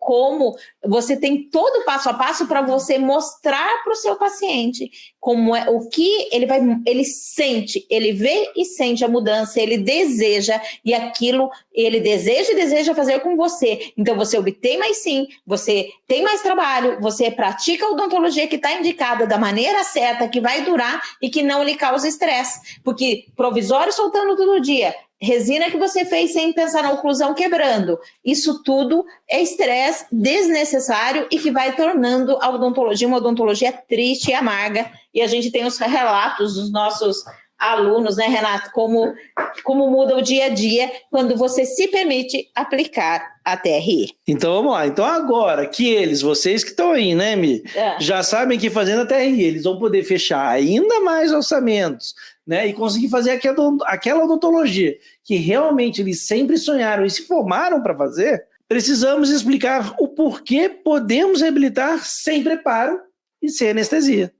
todo o passo a passo para você mostrar para o seu paciente como é, o que ele sente, ele vê e sente a mudança, ele deseja, e aquilo ele deseja e deseja fazer com você. Então você obtém mais sim, você tem mais trabalho, você pratica a odontologia que está indicada da maneira certa, que vai durar e que não lhe causa estresse. Porque provisório soltando todo dia, resina que você fez sem pensar na oclusão quebrando, isso tudo é estresse desnecessário e que vai tornando a odontologia uma odontologia triste e amarga. E a gente tem os relatos dos nossos alunos, né, Renato, como muda o dia a dia quando você se permite aplicar a TRI. Então vamos lá. Então agora que vocês que estão aí, né, Mi, já sabem que fazendo a TRI, eles vão poder fechar ainda mais orçamentos, né, e conseguir fazer aquela odontologia que realmente eles sempre sonharam e se formaram para fazer. Precisamos explicar o porquê podemos reabilitar sem preparo e sem anestesia.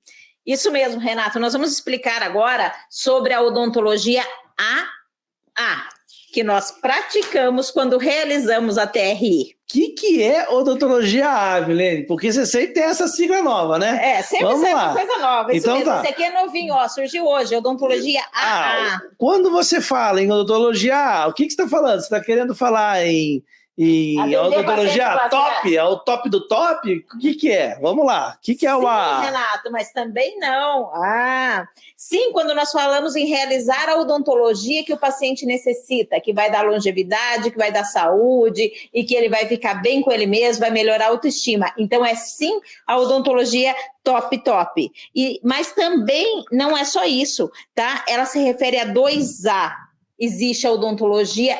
Isso mesmo, Renato. Nós vamos explicar agora sobre a odontologia AA, que nós praticamos quando realizamos a TRI. O que é odontologia AA, Milene? Porque você sempre tem essa sigla nova, né? Sempre sai uma coisa nova. Isso então, mesmo. Tá. Esse aqui é novinho, ó, surgiu hoje, odontologia AA. Quando você fala em odontologia AA, o que você está falando? Você está querendo falar em odontologia top? É o top do top? O que é? Vamos lá. O que é o AA? Sim, Renato, mas também não. Sim, quando nós falamos em realizar a odontologia que o paciente necessita, que vai dar longevidade, que vai dar saúde e que ele vai ficar bem com ele mesmo, vai melhorar a autoestima. Então, é sim a odontologia top. Mas também não é só isso, tá? Ela se refere a 2A. Existe a odontologia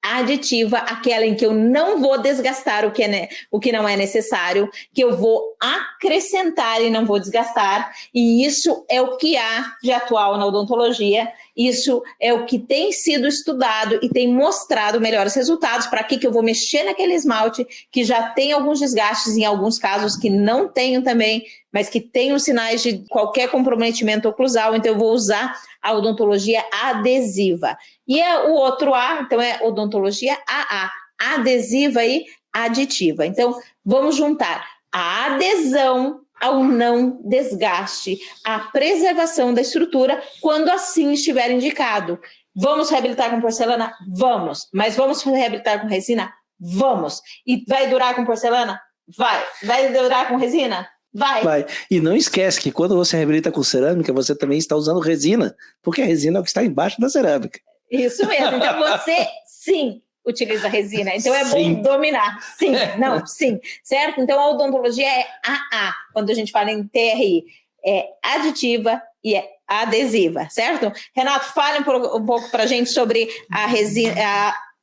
aditiva, aquela em que eu não vou desgastar o que não é necessário, que eu vou acrescentar e não vou desgastar, e isso é o que há de atual na odontologia, isso é o que tem sido estudado e tem mostrado melhores resultados. Para que eu vou mexer naquele esmalte que já tem alguns desgastes, em alguns casos que não tenho também, mas que tem os sinais de qualquer comprometimento oclusal, então eu vou usar a odontologia adesiva. E o outro A, então é odontologia AA, adesiva e aditiva. Então, vamos juntar a adesão ao não desgaste, a preservação da estrutura, quando assim estiver indicado. Vamos reabilitar com porcelana? Vamos. Mas vamos reabilitar com resina? Vamos. E vai durar com porcelana? Vai. Vai durar com resina? Vai. E não esquece que quando você reabilita com cerâmica, você também está usando resina, porque a resina é o que está embaixo da cerâmica. Isso mesmo. Então você, sim, utiliza resina. Então é bom dominar. Sim, não, sim. Certo? Então a odontologia é AA. Quando a gente fala em TRI, é aditiva e é adesiva, certo? Renato, fale um pouco para a gente sobre a resina,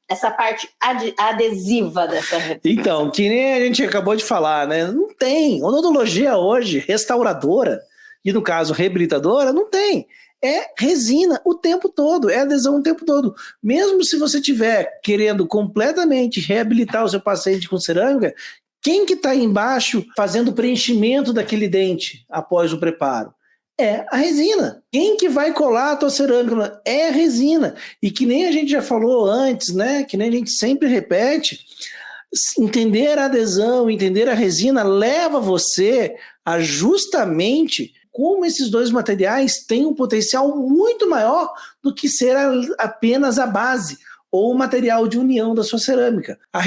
essa parte adesiva dessa. Então, que nem a gente acabou de falar, né? Não tem. Odontologia hoje, restauradora, e no caso reabilitadora, não tem. É resina o tempo todo, é adesão o tempo todo. Mesmo se você estiver querendo completamente reabilitar o seu paciente com cerâmica, quem que está aí embaixo fazendo o preenchimento daquele dente após o preparo? É a resina. Quem que vai colar a tua cerâmica? É a resina. E que nem a gente já falou antes, né? Que nem a gente sempre repete, entender a adesão, entender a resina leva você a justamente como esses dois materiais têm um potencial muito maior do que ser apenas a base ou o material de união da sua cerâmica. A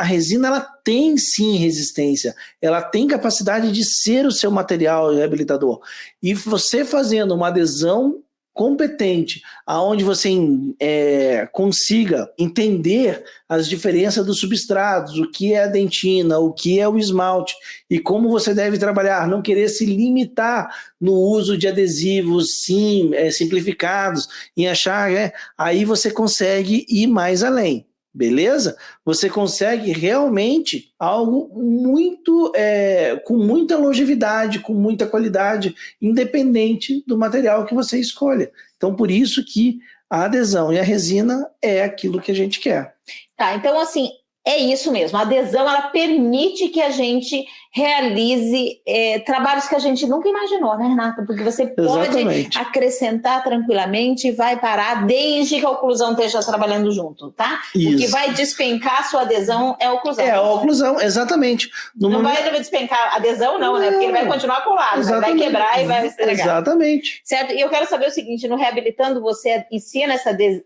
resina, ela tem sim resistência, ela tem capacidade de ser o seu material reabilitador. E você fazendo uma adesão competente, aonde você consiga entender as diferenças dos substratos, o que é a dentina, o que é o esmalte e como você deve trabalhar, não querer se limitar no uso de adesivos simplificados e achar, aí você consegue ir mais além. Beleza? Você consegue realmente algo muito com muita longevidade, com muita qualidade, independente do material que você escolha. Então, por isso que a adesão e a resina é aquilo que a gente quer. Tá, então assim, é isso mesmo. A adesão, ela permite que a gente realize trabalhos que a gente nunca imaginou, né, Renata? Porque você pode acrescentar tranquilamente e vai parar desde que a oclusão esteja trabalhando junto, tá? Isso. O que vai despencar a sua adesão é a oclusão. É a oclusão, exatamente. Não vai despencar a adesão, não, né? Porque ele vai continuar colado, vai quebrar e vai estragar. Exatamente. Certo? E eu quero saber o seguinte, no Reabilitando, você ensina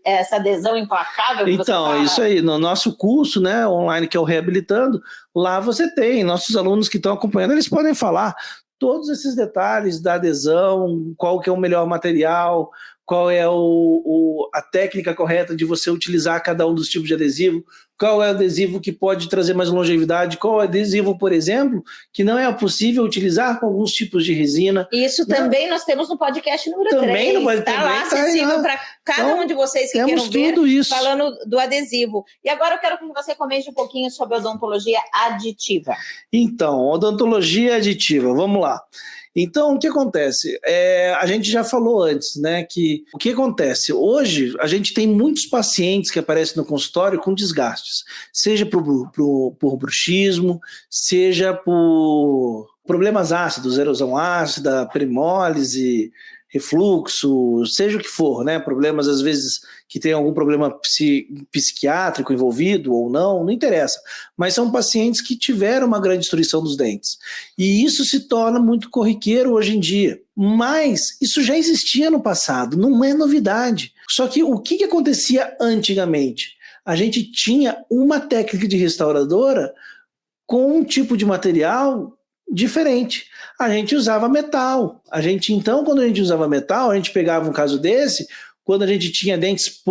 essa adesão implacável? Então, isso aí, no nosso curso, né, online, que é o Reabilitando, lá você tem, nossos alunos que estão acompanhando, eles podem falar todos esses detalhes da adesão, qual que é o melhor material, qual é a técnica correta de você utilizar cada um dos tipos de adesivo, qual é o adesivo que pode trazer mais longevidade, qual é o adesivo, por exemplo, que não é possível utilizar com alguns tipos de resina. Isso também nós temos no podcast número 3. Está lá acessível para cada um de vocês que queiram ver, falando do adesivo. E agora eu quero que você comente um pouquinho sobre a odontologia aditiva. Então, odontologia aditiva, vamos lá. Então, o que acontece? A gente já falou antes, né, que o que acontece? Hoje, a gente tem muitos pacientes que aparecem no consultório com desgastes, seja por bruxismo, seja por problemas ácidos, erosão ácida, perimólise, refluxo, seja o que for, né? Problemas, às vezes, que tem algum problema psiquiátrico envolvido ou não interessa. Mas são pacientes que tiveram uma grande destruição dos dentes. E isso se torna muito corriqueiro hoje em dia. Mas isso já existia no passado, não é novidade. Só que o que acontecia antigamente? A gente tinha uma técnica de restauradora com um tipo de material diferente. A gente usava metal. Então, quando a gente usava metal, a gente pegava um caso desse, quando a gente tinha dentes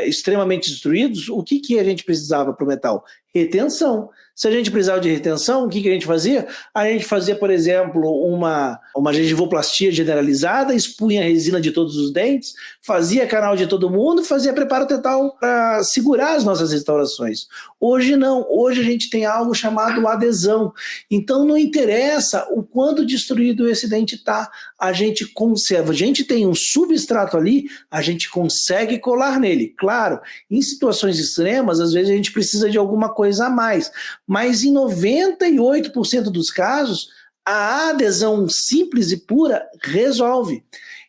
extremamente destruídos, o que a gente precisava para o metal? Retenção. Se a gente precisava de retenção, o que a gente fazia? A gente fazia, por exemplo, uma gengivoplastia generalizada, expunha a resina de todos os dentes, fazia canal de todo mundo, fazia preparo dental para segurar as nossas restaurações. Hoje não, hoje a gente tem algo chamado adesão. Então não interessa o quanto destruído esse dente está, a gente conserva. A gente tem um substrato ali, a gente consegue colar nele. Claro, em situações extremas, às vezes a gente precisa de alguma coisa a mais, mas em 98% dos casos, a adesão simples e pura resolve.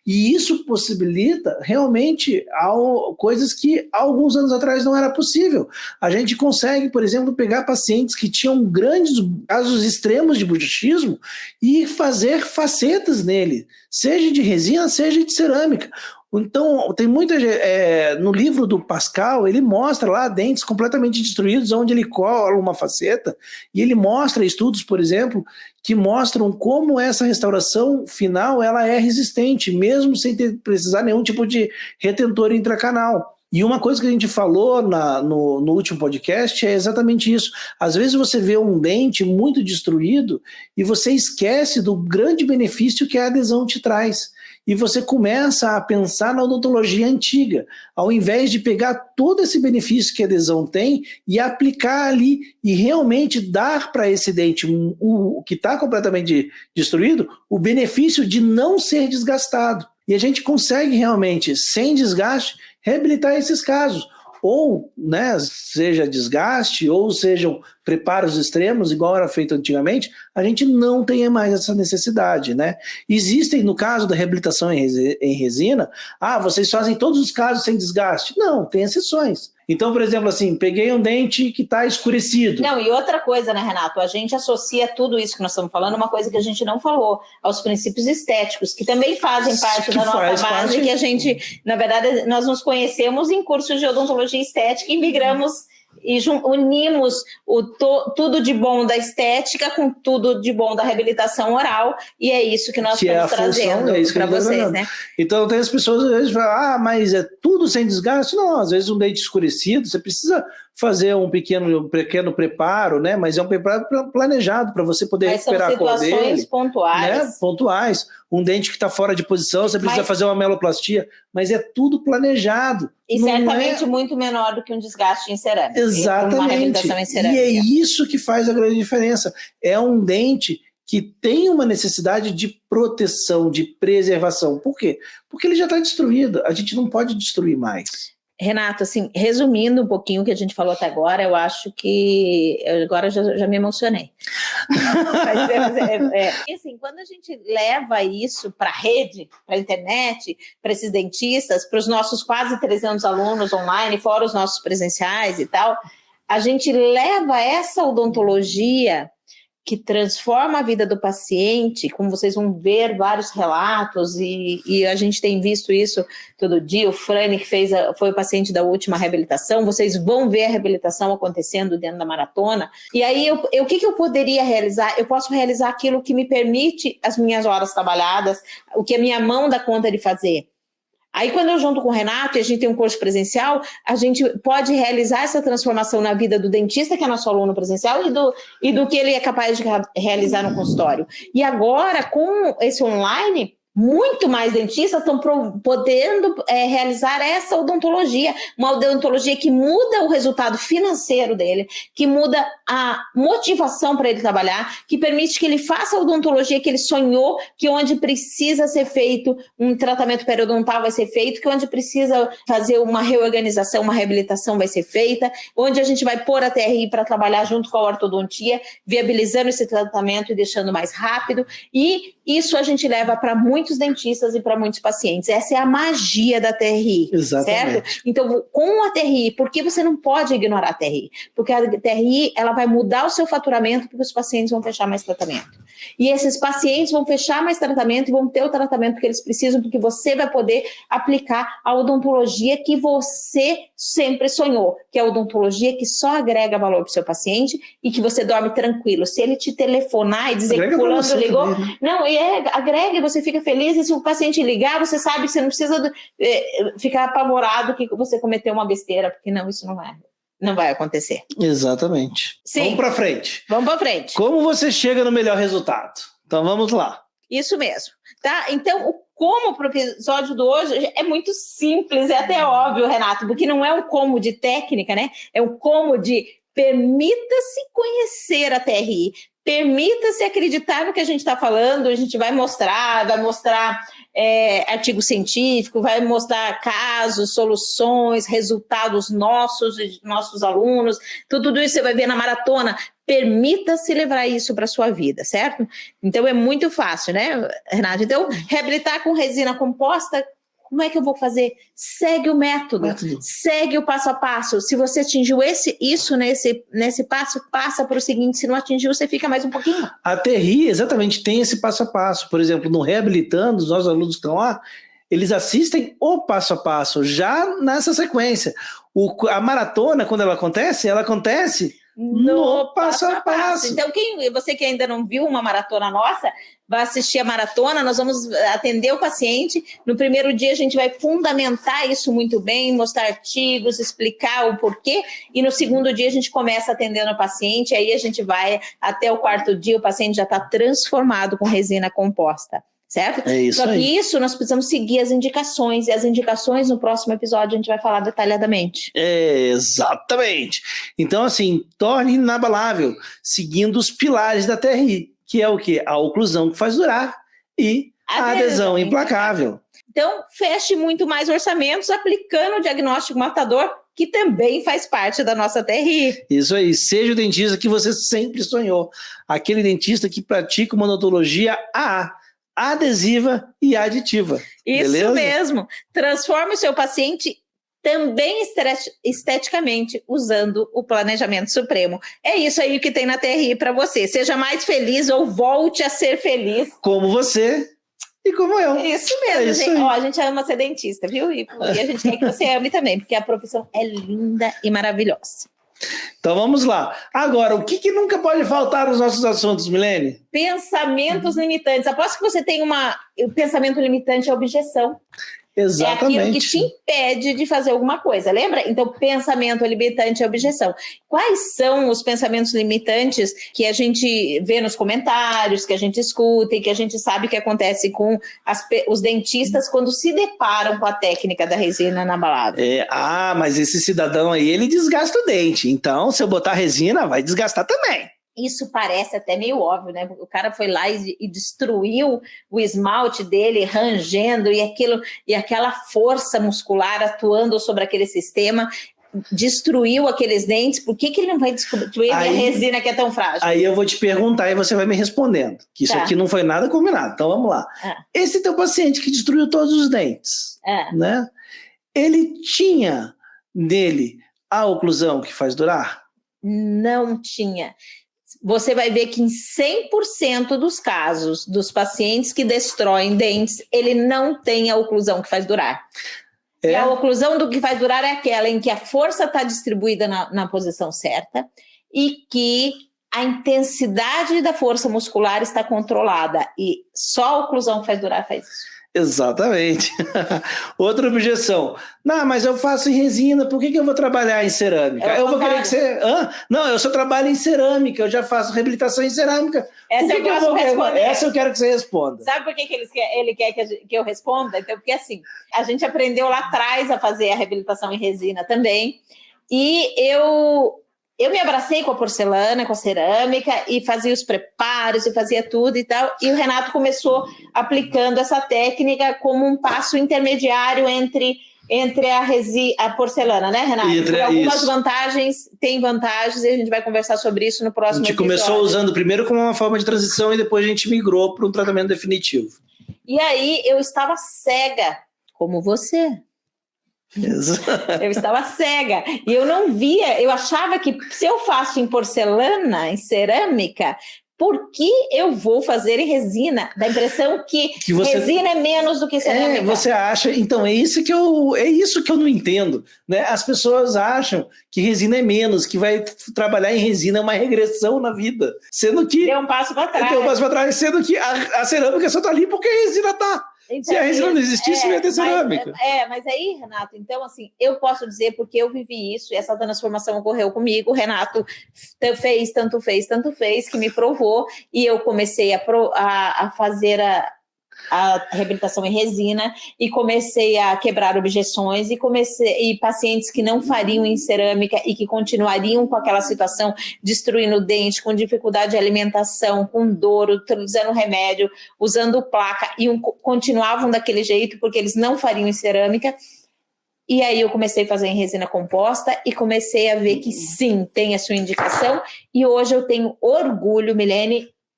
E isso possibilita realmente coisas que há alguns anos atrás não era possível. A gente consegue, por exemplo, pegar pacientes que tinham grandes casos extremos de bruxismo e fazer facetas nele, seja de resina, seja de cerâmica. Então, tem muita no livro do Pascal, ele mostra lá dentes completamente destruídos, onde ele cola uma faceta, e ele mostra estudos, por exemplo, que mostram como essa restauração final ela é resistente, mesmo sem precisar nenhum tipo de retentor intracanal. E uma coisa que a gente falou no último podcast é exatamente isso. Às vezes você vê um dente muito destruído e você esquece do grande benefício que a adesão te traz. E você começa a pensar na odontologia antiga, ao invés de pegar todo esse benefício que a adesão tem e aplicar ali e realmente dar para esse dente, o que está completamente destruído, o benefício de não ser desgastado. E a gente consegue realmente, sem desgaste, reabilitar esses casos. Ou, né, seja desgaste, ou sejam preparos extremos, igual era feito antigamente, a gente não tem mais essa necessidade, né? Existem, no caso da reabilitação em resina, vocês fazem todos os casos sem desgaste. Não, tem exceções. Então, por exemplo, assim, peguei um dente que está escurecido. Não, e outra coisa, né, Renato? A gente associa tudo isso que nós estamos falando, uma coisa que a gente não falou, aos princípios estéticos, que também fazem parte da nossa base, que a gente, na verdade, nós nos conhecemos em cursos de odontologia estética e migramos e unimos tudo de bom da estética com tudo de bom da reabilitação oral, e é isso que nós estamos trazendo para vocês, né? Então tem as pessoas às vezes falam, mas é tudo sem desgaste? Não, às vezes um dente escurecido, você precisa fazer um pequeno preparo, né? Mas é um preparo planejado para você poder recuperar a cor dele. São situações pontuais. Né? Pontuais. Um dente que está fora de posição, você precisa fazer uma meloplastia, mas é tudo planejado. E certamente muito menor do que um desgaste em cerâmica. Exatamente. Uma reabilitação em cerâmica. E é isso que faz a grande diferença. É um dente que tem uma necessidade de proteção, de preservação. Por quê? Porque ele já está destruído. A gente não pode destruir mais. Renato, assim, resumindo um pouquinho o que a gente falou até agora, eu acho que agora já me emocionei. Mas assim, quando a gente leva isso para a rede, para a internet, para esses dentistas, para os nossos quase 300 alunos online, fora os nossos presenciais e tal, a gente leva essa odontologia que transforma a vida do paciente, como vocês vão ver vários relatos, e a gente tem visto isso todo dia. O Frane, que foi o paciente da última reabilitação, vocês vão ver a reabilitação acontecendo dentro da maratona. E aí, o que eu poderia realizar? Eu posso realizar aquilo que me permite as minhas horas trabalhadas, o que a minha mão dá conta de fazer. Aí, quando eu junto com o Renato e a gente tem um curso presencial, a gente pode realizar essa transformação na vida do dentista, que é nosso aluno presencial, e do que ele é capaz de realizar no consultório. E agora, com esse online, muito mais dentistas estão podendo realizar essa odontologia, uma odontologia que muda o resultado financeiro dele, que muda a motivação para ele trabalhar, que permite que ele faça a odontologia que ele sonhou, que onde precisa ser feito um tratamento periodontal vai ser feito, que onde precisa fazer uma reorganização, uma reabilitação vai ser feita, onde a gente vai pôr a TRI para trabalhar junto com a ortodontia, viabilizando esse tratamento e deixando mais rápido, e isso a gente leva para muitos dentistas e para muitos pacientes. Essa é a magia da TRI, Exatamente. certo? Então, com a TRI, por que você não pode ignorar a TRI? Porque a TRI, ela vai mudar o seu faturamento, porque os pacientes vão fechar mais tratamento. E esses pacientes vão fechar mais tratamento e vão ter o tratamento que eles precisam, porque você vai poder aplicar a odontologia que você sempre sonhou, que é a odontologia que só agrega valor para o seu paciente e que você dorme tranquilo. Se ele te telefonar e dizer Agrega que fulano ligou, também, né? não, agrega e você fica feliz, e se o paciente ligar, você sabe que você não precisa ficar apavorado que você cometeu uma besteira, porque não, isso não vai acontecer. Exatamente. Sim. Vamos para frente. Vamos para frente. Como você chega no melhor resultado? Então vamos lá. Isso mesmo. Tá? Então, o como para o episódio de hoje é muito simples, é até óbvio, Renato, porque não é um como de técnica, né? É um como de permita-se conhecer a TRI, permita-se acreditar no que a gente está falando, a gente vai mostrar artigo científico, vai mostrar casos, soluções, resultados nossos alunos, tudo isso você vai ver na maratona. Permita-se levar isso para a sua vida, certo? Então é muito fácil, né, Renato? Então, reabilitar com resina composta, como é que eu vou fazer? Segue o método. Segue o passo a passo. Se você atingiu isso nesse passo, passa para o seguinte. Se não atingiu, você fica mais um pouquinho. A TRI exatamente tem esse passo a passo. Por exemplo, no Reabilitando, os nossos alunos que estão lá, eles assistem o passo a passo, já nessa sequência. A maratona, quando ela acontece no passo a passo. Então, você que ainda não viu uma maratona nossa, vai assistir a maratona, nós vamos atender o paciente. No primeiro dia, a gente vai fundamentar isso muito bem, mostrar artigos, explicar o porquê, e no segundo dia, a gente começa atendendo o paciente, aí a gente vai até o quarto dia, o paciente já está transformado com resina composta. Certo? É isso. Só que aí. isso nós precisamos seguir as indicações, e as indicações no próximo episódio a gente vai falar detalhadamente. Exatamente. Então, assim, torne inabalável, seguindo os pilares da TRI, que é o quê? A oclusão que faz durar e a adesão implacável. Então, feche muito mais orçamentos aplicando o diagnóstico matador, que também faz parte da nossa TRI. Isso aí, seja o dentista que você sempre sonhou, aquele dentista que pratica uma odontologia AA, adesiva e aditiva. Isso beleza? mesmo. Transforme o seu paciente também esteticamente usando o planejamento supremo. É isso aí que tem na TRI para você. Seja mais feliz ou volte a ser feliz. Como você e como eu. Isso mesmo, isso gente. aí. Ó, a gente ama ser dentista, viu? E a gente quer que você ame também, porque a profissão é linda e maravilhosa. Então vamos lá. Agora, o que nunca pode faltar nos nossos assuntos, Milene? Pensamentos limitantes. Aposto que você tem o pensamento limitante é objeção. Exatamente. É aquilo que te impede de fazer alguma coisa, lembra? Então, pensamento limitante é objeção. Quais são os pensamentos limitantes que a gente vê nos comentários, que a gente escuta e que a gente sabe que acontece com os dentistas quando se deparam com a técnica da resina inabalável? Mas esse cidadão aí, ele desgasta o dente. Então, se eu botar resina, vai desgastar também. Isso parece até meio óbvio, né? O cara foi lá e destruiu o esmalte dele, rangendo, e aquela força muscular atuando sobre aquele sistema, destruiu aqueles dentes. Por que ele não vai destruir a resina que é tão frágil? Aí eu vou te perguntar e você vai me respondendo, que isso aqui não foi nada combinado. Então vamos lá. Esse teu paciente que destruiu todos os dentes, né? Ele tinha nele a oclusão que faz durar? Não tinha. Você vai ver que em 100% dos casos dos pacientes que destroem dentes, ele não tem a oclusão que faz durar. E a oclusão do que faz durar é aquela em que a força está distribuída na posição certa e que a intensidade da força muscular está controlada. E só a oclusão que faz durar faz isso. Exatamente. Outra objeção. Não, mas eu faço em resina, por que eu vou trabalhar em cerâmica? Eu vou querer que você... Não, eu só trabalho em cerâmica, eu já faço reabilitação em cerâmica. Essa eu vou responder. Essa eu quero que você responda. Sabe por que ele quer que eu responda? Então, porque assim, a gente aprendeu lá atrás a fazer a reabilitação em resina também, e eu me abracei com a porcelana, com a cerâmica, e fazia os preparos, e fazia tudo e tal, e o Renato começou aplicando essa técnica como um passo intermediário entre a porcelana, né, Renato? Tem algumas vantagens, tem vantagens, e a gente vai conversar sobre isso no próximo episódio. A gente começou usando primeiro como uma forma de transição, e depois a gente migrou para um tratamento definitivo. E aí eu estava cega, como você. Eu estava cega e eu não via, eu achava que se eu faço em porcelana, em cerâmica, por que eu vou fazer em resina? Dá a impressão que resina é menos do que cerâmica. Você acha, então é isso que eu não entendo, né? As pessoas acham que resina é menos, que vai trabalhar em resina é uma regressão na vida, sendo que... Deu um passo para trás. Deu um passo para trás, sendo que a cerâmica só está ali porque a resina está. Então, se a resina não existisse, não ia ter cerâmica. Mas aí, Renato, então assim, eu posso dizer, porque eu vivi isso, e essa transformação ocorreu comigo, o Renato fez, tanto fez, que me provou, e eu comecei a fazer a reabilitação em resina, e comecei a quebrar objeções, e pacientes que não fariam em cerâmica e que continuariam com aquela situação, destruindo o dente, com dificuldade de alimentação, com dor, utilizando remédio, usando placa, e continuavam daquele jeito porque eles não fariam em cerâmica. E aí eu comecei a fazer em resina composta e comecei a ver que sim, tem a sua indicação, e hoje eu tenho orgulho,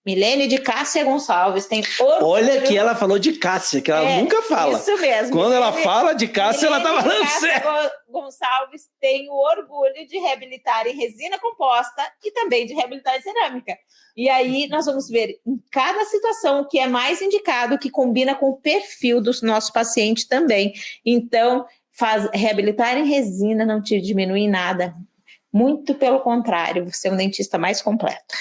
Milene de Cássia Gonçalves, tem orgulho. Olha que ela falou de Cássia, que ela nunca fala. Isso mesmo. Quando ela fala de Cássia, ela tá falando sério. Cássia Gonçalves tem o orgulho de reabilitar em resina composta e também de reabilitar em cerâmica. E aí nós vamos ver em cada situação o que é mais indicado, que combina com o perfil do nosso paciente também. Então, reabilitar em resina não te diminui em nada. Muito pelo contrário, você é um dentista mais completo.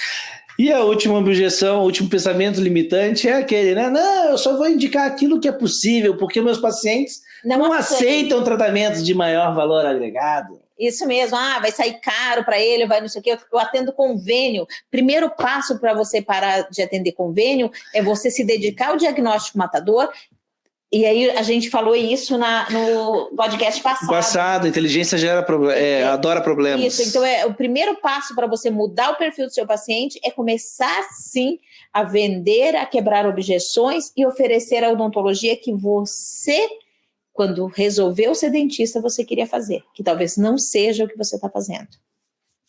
E a última objeção, o último pensamento limitante é aquele, né? Não, eu só vou indicar aquilo que é possível, porque meus pacientes não aceitam tratamentos de maior valor agregado. Isso mesmo, vai sair caro para ele, vai não sei o quê, eu atendo convênio. Primeiro passo para você parar de atender convênio é você se dedicar ao diagnóstico matador. E aí a gente falou isso no podcast passado. Inteligência adora problemas. Isso, então o primeiro passo para você mudar o perfil do seu paciente é começar sim a vender, a quebrar objeções e oferecer a odontologia que você, quando resolveu ser dentista, você queria fazer, que talvez não seja o que você está fazendo.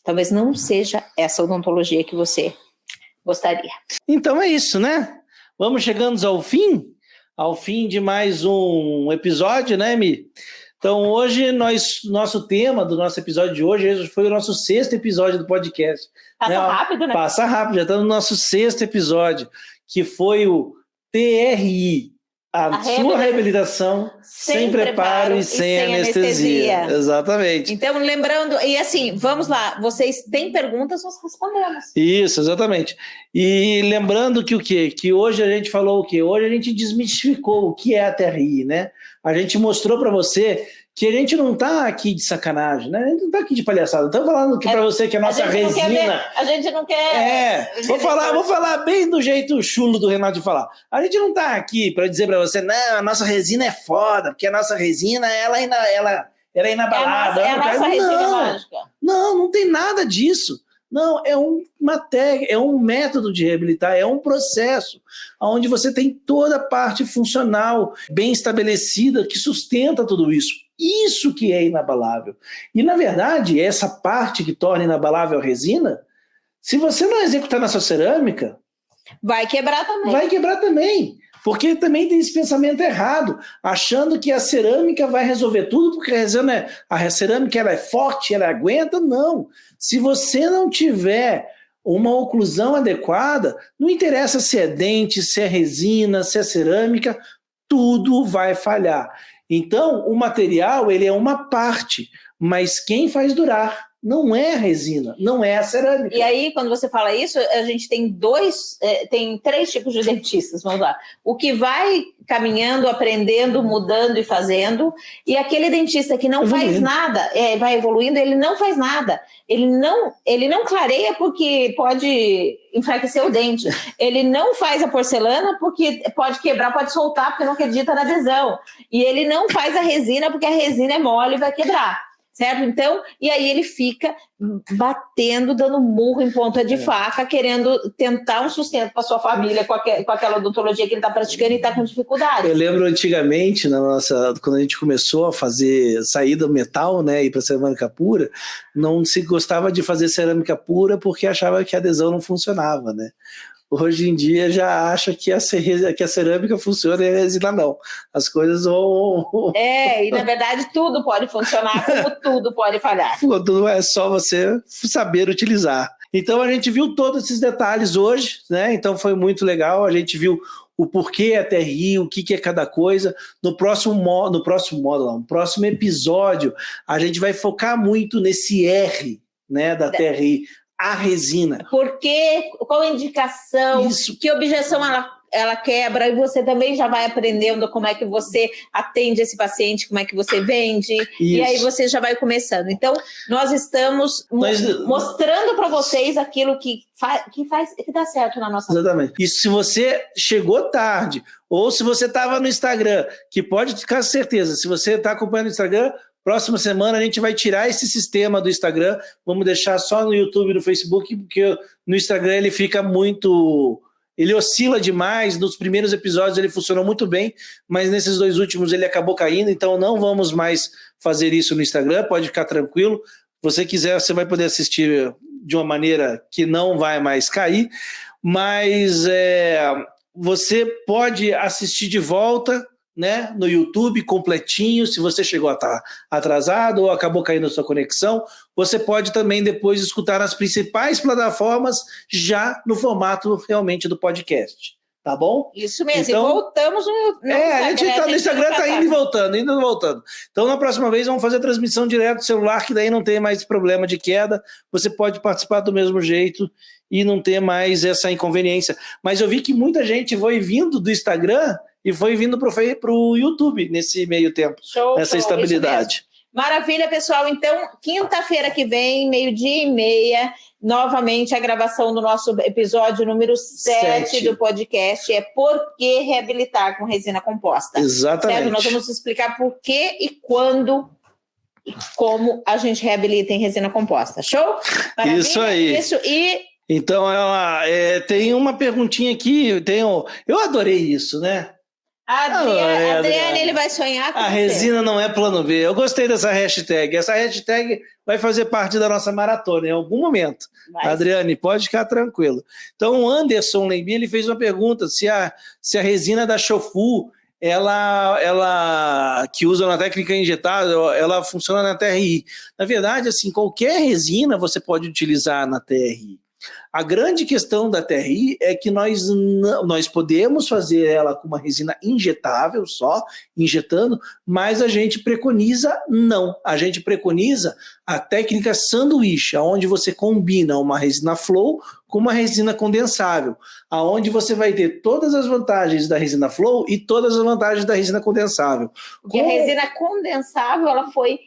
Talvez não seja essa odontologia que você gostaria. Então é isso, né? Vamos chegando ao fim? Ao fim de mais um episódio, né, Mi? Então, hoje, nosso tema do nosso episódio de hoje foi o nosso 6º episódio do podcast. Passa rápido, né? Passa rápido, já estamos no nosso 6º episódio, que foi o TRI, a sua reabilitação sem preparo e sem anestesia. Exatamente. Então, lembrando, e assim, vamos lá, vocês têm perguntas, nós respondemos. Isso, exatamente. E lembrando que o quê? Que hoje a gente falou o quê? Hoje a gente desmistificou o que é a TRI, né? A gente mostrou para você que a gente não está aqui de sacanagem, né? A gente não está aqui de palhaçada. Estamos falando aqui para você que a nossa resina... A gente não quer... Vou falar bem do jeito chulo do Renato de falar. A gente não está aqui para dizer para você, não, a nossa resina é foda, porque a nossa resina, ela é inabalável. É a nossa resina mágica. Não tem nada disso. Não, é uma técnica, é um método de reabilitar, é um processo onde você tem toda a parte funcional bem estabelecida que sustenta tudo isso. Isso que é inabalável. E, na verdade, essa parte que torna inabalável a resina, se você não executar na sua cerâmica... Vai quebrar também. Vai quebrar também. Porque também tem esse pensamento errado, achando que a cerâmica vai resolver tudo, porque a cerâmica ela é forte, ela aguenta. Não. Se você não tiver uma oclusão adequada, não interessa se é dente, se é resina, se é cerâmica, tudo vai falhar. Então, o material ele é uma parte, mas quem faz durar não é a resina, não é a cerâmica. E aí, quando você fala isso, a gente tem tem 3 tipos de dentistas, vamos lá. O que vai caminhando, aprendendo, mudando e fazendo, e aquele dentista que não faz nada, vai evoluindo, ele não faz nada. Ele não clareia porque pode enfraquecer o dente. Ele não faz a porcelana porque pode quebrar, pode soltar, porque não acredita na adesão. E ele não faz a resina porque a resina é mole e vai quebrar. Certo? Então, e aí ele fica batendo, dando murro em ponta de faca, querendo tentar um sustento para sua família com aquela odontologia que ele está praticando e está com dificuldade. Eu lembro antigamente, quando a gente começou a sair do metal, né, ir para cerâmica pura, não se gostava de fazer cerâmica pura porque achava que a adesão não funcionava, né? Hoje em dia já acha que a cerâmica funciona e a resina não. As coisas vão... E na verdade tudo pode funcionar, como tudo pode falhar. Tudo é só você saber utilizar. Então a gente viu todos esses detalhes hoje, né? Então foi muito legal, a gente viu o porquê a TRI, o que é cada coisa. No próximo episódio, a gente vai focar muito nesse R, né, da TRI. A resina. Por quê? Qual a indicação? Isso. Que objeção ela quebra? E você também já vai aprendendo como é que você atende esse paciente, como é que você vende. Isso. E aí você já vai começando. Então, nós estamos mostrando para vocês aquilo que dá certo na nossa vida. Exatamente. E se você chegou tarde, ou se você estava no Instagram, que pode ficar certeza, se você está acompanhando o Instagram, próxima semana a gente vai tirar esse sistema do Instagram, vamos deixar só no YouTube e no Facebook, porque no Instagram ele fica muito... Ele oscila demais, nos primeiros episódios ele funcionou muito bem, mas nesses 2 últimos ele acabou caindo, então não vamos mais fazer isso no Instagram, pode ficar tranquilo. Se você quiser, você vai poder assistir de uma maneira que não vai mais cair, mas você pode assistir de volta, né, no YouTube completinho. Se você chegou a estar atrasado ou acabou caindo a sua conexão, você pode também depois escutar nas principais plataformas já no formato realmente do podcast, tá bom? Isso mesmo, então, e voltamos no Instagram. A gente tá no Instagram, tá indo e voltando, Então na próxima vez vamos fazer a transmissão direto do celular, que daí não tem mais problema de queda, você pode participar do mesmo jeito e não ter mais essa inconveniência. Mas eu vi que muita gente foi vindo do Instagram e foi vindo para o YouTube nesse meio tempo, essa estabilidade. Maravilha, pessoal. Então, quinta-feira que vem, 12h30, novamente a gravação do nosso episódio número 7 do podcast é Por que Reabilitar com Resina Composta. Exatamente. Certo? Nós vamos explicar por que e quando e como a gente reabilita em resina composta. Show? Maravilha? Isso aí. Isso, e... Então, tem uma perguntinha aqui, eu adorei isso, né? Adriane, ele vai sonhar com a resina não é plano B. Eu gostei dessa hashtag. Essa hashtag vai fazer parte da nossa maratona em algum momento. Adriane, pode ficar tranquilo. Então, o Anderson Lembi, ele fez uma pergunta, se a resina da Shofu, ela que usa na técnica injetável, ela funciona na TRI. Na verdade, assim, qualquer resina você pode utilizar na TRI. A grande questão da TRI é que nós podemos fazer ela com uma resina injetável só, injetando, mas a gente preconiza não. A gente preconiza a técnica sanduíche, onde você combina uma resina flow com uma resina condensável, aonde você vai ter todas as vantagens da resina flow e todas as vantagens da resina condensável. Porque a resina condensável, ela foi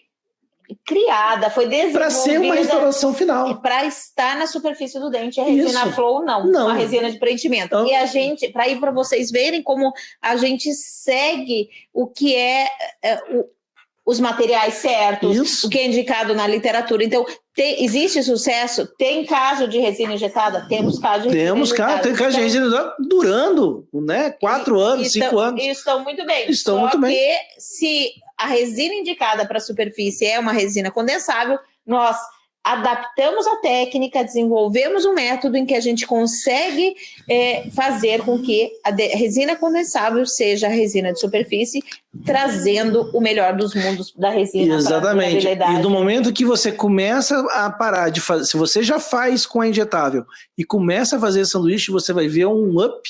criada, foi desenvolvida para ser uma restauração final, para estar na superfície do dente. A resina flow não, uma resina de preenchimento. E a gente, para ir para vocês verem como a gente segue o que os materiais certos, o que é indicado na literatura. Então, existe sucesso? Tem caso de resina injetada? Temos caso de resina injetada. Tem caso de resina injetada durando, né? 4 anos, 5 anos. E estão muito bem. Só que se a resina indicada para a superfície é uma resina condensável, nós adaptamos a técnica, desenvolvemos um método em que a gente consegue fazer com que a resina condensável seja a resina de superfície, trazendo o melhor dos mundos da resina. Exatamente. E no momento que você começa a parar de fazer, se você já faz com a injetável e começa a fazer sanduíche, você vai ver um up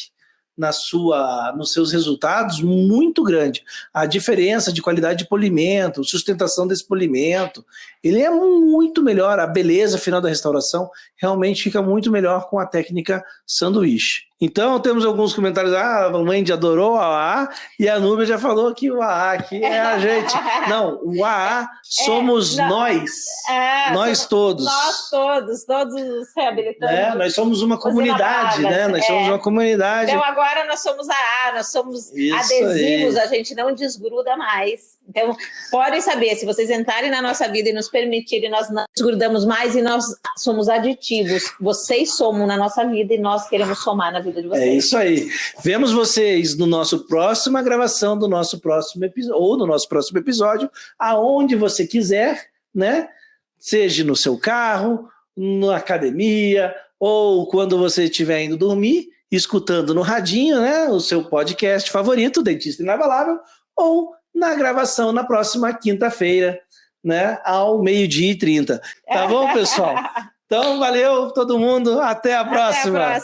nos seus resultados muito grande. A diferença de qualidade de polimento, sustentação desse polimento, ele é muito melhor, a beleza final da restauração realmente fica muito melhor com a técnica sanduíche. Então, temos alguns comentários, a Wendy adorou a AA, e a Núbia já falou que o AA aqui é a gente. Não, o AA somos nós todos. Nós todos os reabilitantes. Nós somos uma comunidade, né? Nós somos uma comunidade. Então, agora nós somos AA, nós somos adesivos, a gente não desgruda mais. Então, podem saber, se vocês entrarem na nossa vida e nos permitirem, nós não desgrudamos mais e nós somos aditivos. Vocês somam na nossa vida e nós queremos somar na vida de vocês. É isso aí. Vemos vocês no nosso próxima gravação do nosso próximo episódio, ou no nosso próximo episódio, aonde você quiser, né? Seja no seu carro, na academia, ou quando você estiver indo dormir, escutando no radinho, né? O seu podcast favorito, Dentista Inabalável, ou na gravação na próxima quinta-feira, né? Ao 12h30. Tá bom, pessoal? Então, valeu todo mundo. Até a próxima.